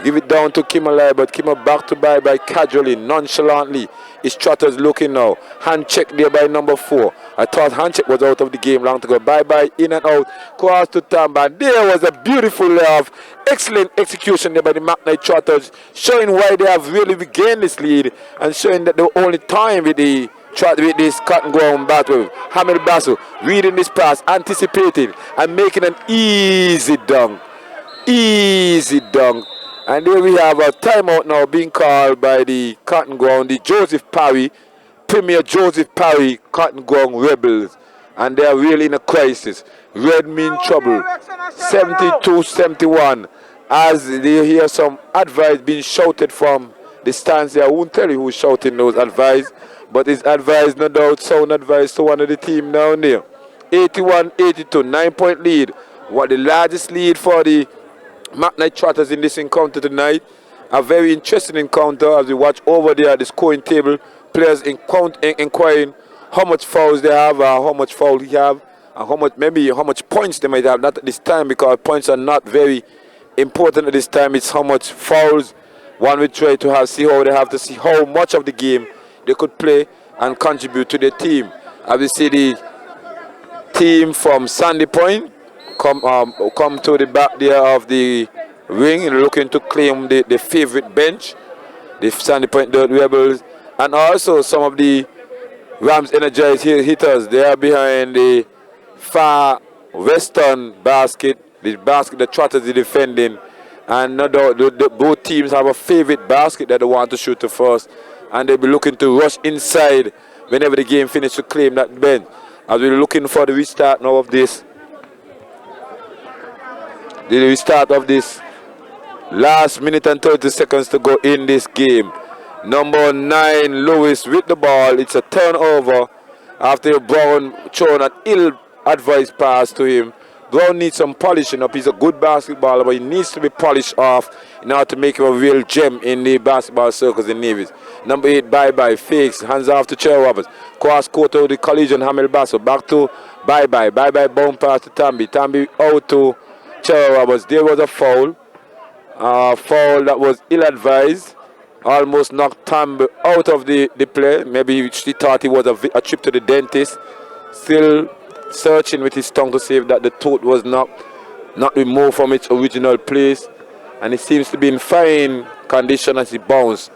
Speaker 1: Give it down to Kimmel Liebert. Kimmel back to Bye-bye casually, nonchalantly. It's Trotters looking now. Hand check there by number 4. I thought hand check was out of the game long to go. Bye-bye, in and out. Cross to Tamba. There was a beautiful layoff. Excellent execution there by the McKnight Trotters, showing why they have really regained this lead and showing that the only time with this Cotton Ground battle. Hamid Basso reading this pass, anticipating and making an easy dunk. Easy dunk. And there we have a timeout now being called by the Cotton Ground, the Joseph Parry, Premier Joseph Parry Cotton Ground Rebels. And they are really in a crisis. Red mean trouble. 72-71. As they hear some advice being shouted from the stands there. I won't tell you who's shouting those advice, but it's advice, no doubt, sound advice to one of the team down there. 81-82, 9-point lead. What the largest lead for the McKnight Trotters in this encounter tonight. A very interesting encounter as we watch over there at the scoring table. Players inquiring how much fouls they have, how much foul he have, and how much points they might have. Not at this time, because points are not very important at this time. It's how much fouls one will try to have, see how they have to see how much of the game they could play and contribute to their team. As we see the team from Sandy Point come to the back there of the ring, looking to claim the favorite bench, the Sandy Point Dirt Rebels, and also some of the Rams Energized hitters. They are behind the far western basket, the basket that Trotters is defending, and no doubt both teams have a favorite basket that they want to shoot to first, and they'll be looking to rush inside whenever the game finishes to claim that bench. As we're looking for the restart now of this. The restart of this last minute and 30 seconds to go in this game. Number 9, Lewis with the ball. It's a turnover after Brown thrown an ill-advised pass to him. Brown needs some polishing up. He's a good basketballer, but he needs to be polished off in order to make him a real gem in the basketball circles in Navies. Number 8, bye-bye, fakes, hands off to Cherry Roberts. Cross court to the collision, Hamel Basso. Back to bye-bye, bound pass to Tambi. Tambi out to Cherry Roberts. There was a foul. Foul that was ill-advised. Almost knocked Tambi out of the play. Maybe she thought he was a trip to the dentist. Still searching with his tongue to see if that the tooth was not removed from its original place, and he seems to be in fine condition as he bounces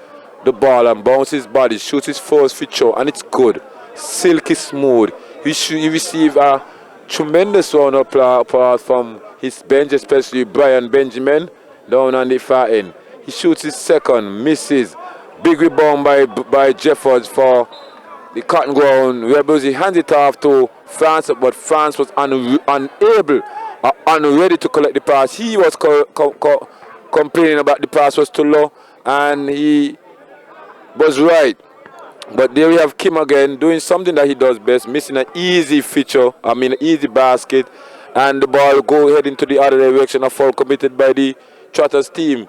Speaker 1: the ball and bounces his body, shoots his first free throw, and it's good, silky smooth. He received a tremendous round of applause from his bench, especially Brian Benjamin down on the far end. He shoots his second, misses. Big rebound by Jeffords for the Cotton Ground Rebels. He hands it off to France, but France was unable or unready to collect the pass. He was complaining about the pass was too low, and he was right. But there we have Kim again doing something that he does best, missing an easy easy basket, and the ball go head into the other direction. A foul committed by the Trotters team.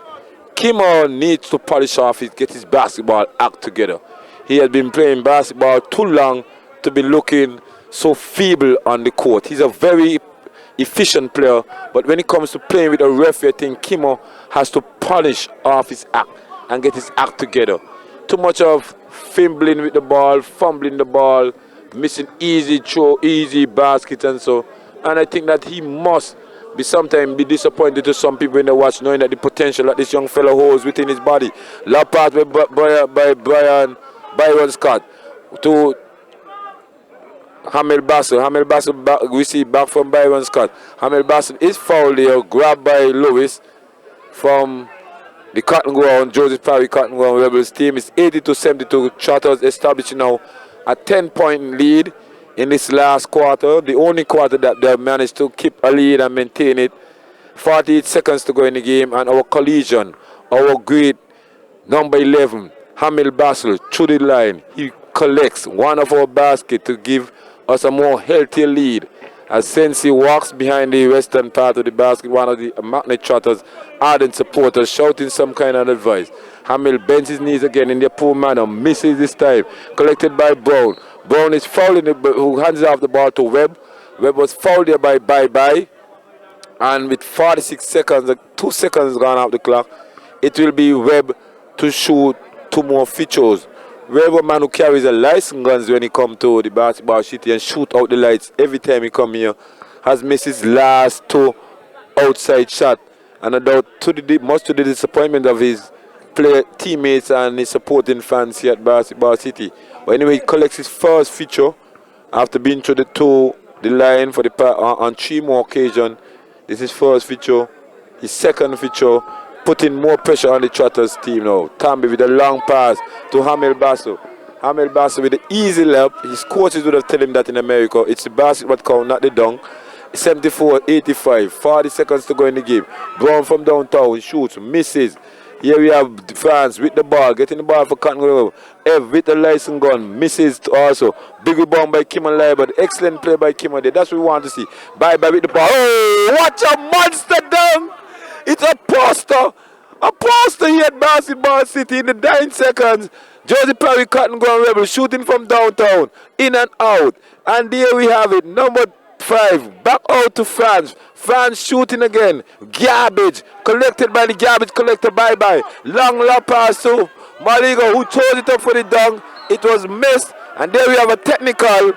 Speaker 1: Kimmo needs to polish off, get his basketball act together. He has been playing basketball too long to be looking so feeble on the court. He's a very efficient player, but when it comes to playing with a referee, I think Kimmo has to polish off his act and get his act together. Too much of fumbling with the ball, fumbling the ball, missing easy throw, easy baskets and so. And I think that he must sometimes be disappointed to some people when they watch, knowing that the potential that this young fellow holds within his body. Love pass by Byron Scott to Hamel Basso. Hamel Basso we see back from Byron Scott. Hamel Basso is fouled there, grabbed by Lewis from the Cotton Ground, Joseph Parry Cotton Ground Rebels team. Is 80-72. Trotters establishing now a 10-point lead in this last quarter, the only quarter that they managed to keep a lead and maintain it. 48 seconds to go in the game, and our collision, our great number 11, Hamil Basel, through the line. He collects one of our baskets to give us a more healthy lead. As Sensi walks behind the western part of the basket, one of the Magnet Trotters ardent supporters shouting some kind of advice. Hamil bends his knees again in their poor manner, misses this time, collected by Brown. Brown is fouling, who hands off the ball to Webb. Webb was fouled there by Bye-Bye. And with 46 seconds, 2 seconds gone off the clock, it will be Webb to shoot 2 more free throws. Webb, a man who carries a license guns when he come to the basketball city and shoot out the lights every time he come here, has missed his last 2 outside shot. And much to the disappointment of his teammates and his supporting fans here at Basketball City. But anyway, he collects his first feature after being through the line for on 3 more occasions. This is first feature, his second feature, putting more pressure on the Trotters team now. Tambi with a long pass to Hamel Basso. Hamel Basso with the easy lap. His coaches would have told him that in America. It's the basketball count, not the dunk. 74-85, 40 seconds to go in the game. Brown from downtown, shoots, misses. Here we have France with the ball, getting the ball for Cotton Grove. Ev with the license gun, misses also. Big rebound by Kim and Lai, but excellent play by Kim and Lai. That's what we want to see. Bye-Bye with the ball. Oh, what a monster dunk! It's a poster. A poster here at Basketball City in the 9 seconds. Josie Perry Cotton Ground Rebel shooting from downtown, in and out. And there we have it, number 5, back out to France. France shooting again. Garbage. Collected by the garbage collector. Bye-Bye. Long lob pass to Maligo, who throws it up for the dunk. It was missed. And there we have a technical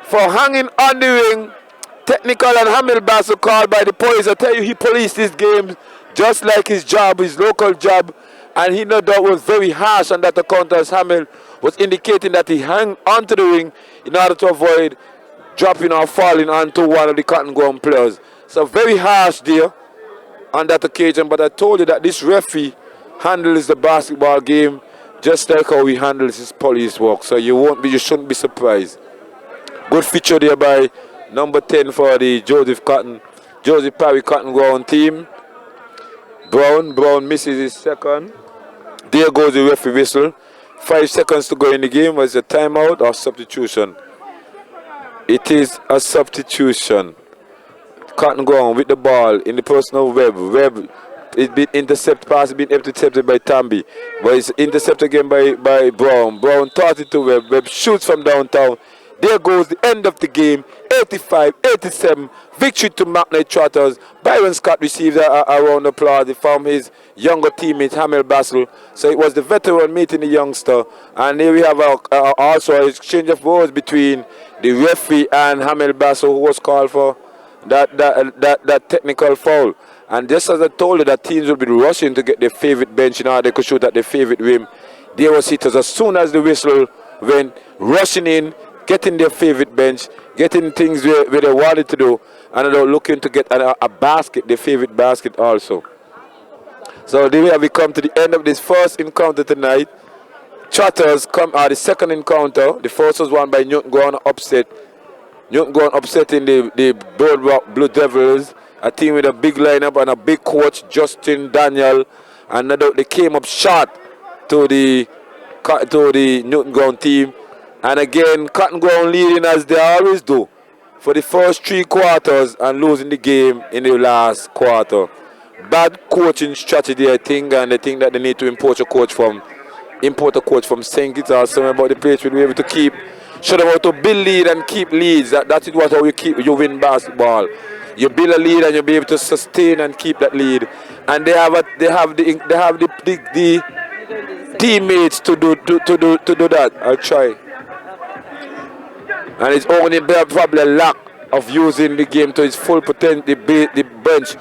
Speaker 1: for hanging on the ring. Technical and Hamil Basso called by the police. I tell you, he policed this game just like his job, his local job. And he no doubt was very harsh on that account, as Hamil was indicating that he hung onto the ring in order to avoid dropping or falling onto one of the Cotton Ground players. So very harsh there on that occasion, but I told you that this referee handles the basketball game just like how he handles his police work. So you shouldn't be surprised. Good feature there by number 10 for the Joseph Parry Cotton Ground team. Brown misses his second. There goes the referee whistle. 5 seconds to go in the game. Was it a timeout or substitution? It is a substitution. Cotton Ground with the ball in the personal Webb. Webb it's been intercepted, pass been intercepted by Tambi, but it's intercepted again by Brown. Brown thought it to Webb. Webb shoots from downtown. There goes the end of the game. 85-87. Victory to McNair Trotters. Byron Scott received a round of applause from his younger teammate Hamel Bassel. So it was the veteran meeting the youngster. And here we have also an exchange of words between the referee and Hamel Bassel, who was called for that technical foul. And just as I told you that teams will be rushing to get their favorite bench in order they could shoot at their favorite rim, there was hitters as soon as the whistle went, rushing in, getting their favorite bench, getting things where they wanted to do, and they're looking to get a basket, their favorite basket also. So there we come to the end of this first encounter tonight. Trotters come the second encounter. The first was won by Newton Ground upset. Newton Ground upsetting the Boardwalk Blue Devils, a team with a big lineup and a big coach, Justin Daniel, and they came up short to the Newton Ground team. And again, Cotton Ground leading as they always do for the first 3 quarters and losing the game in the last quarter. Bad coaching strategy, I think, and I think that they need to import a coach from St. Kitts. Something about the players will be able to keep, show them how to build lead and keep leads. That is what how you win basketball. You build a lead and you'll be able to sustain and keep that lead. And they have the teammates to do that. I'll try. And it's only probably a lack of using the game to its full potential, the bench.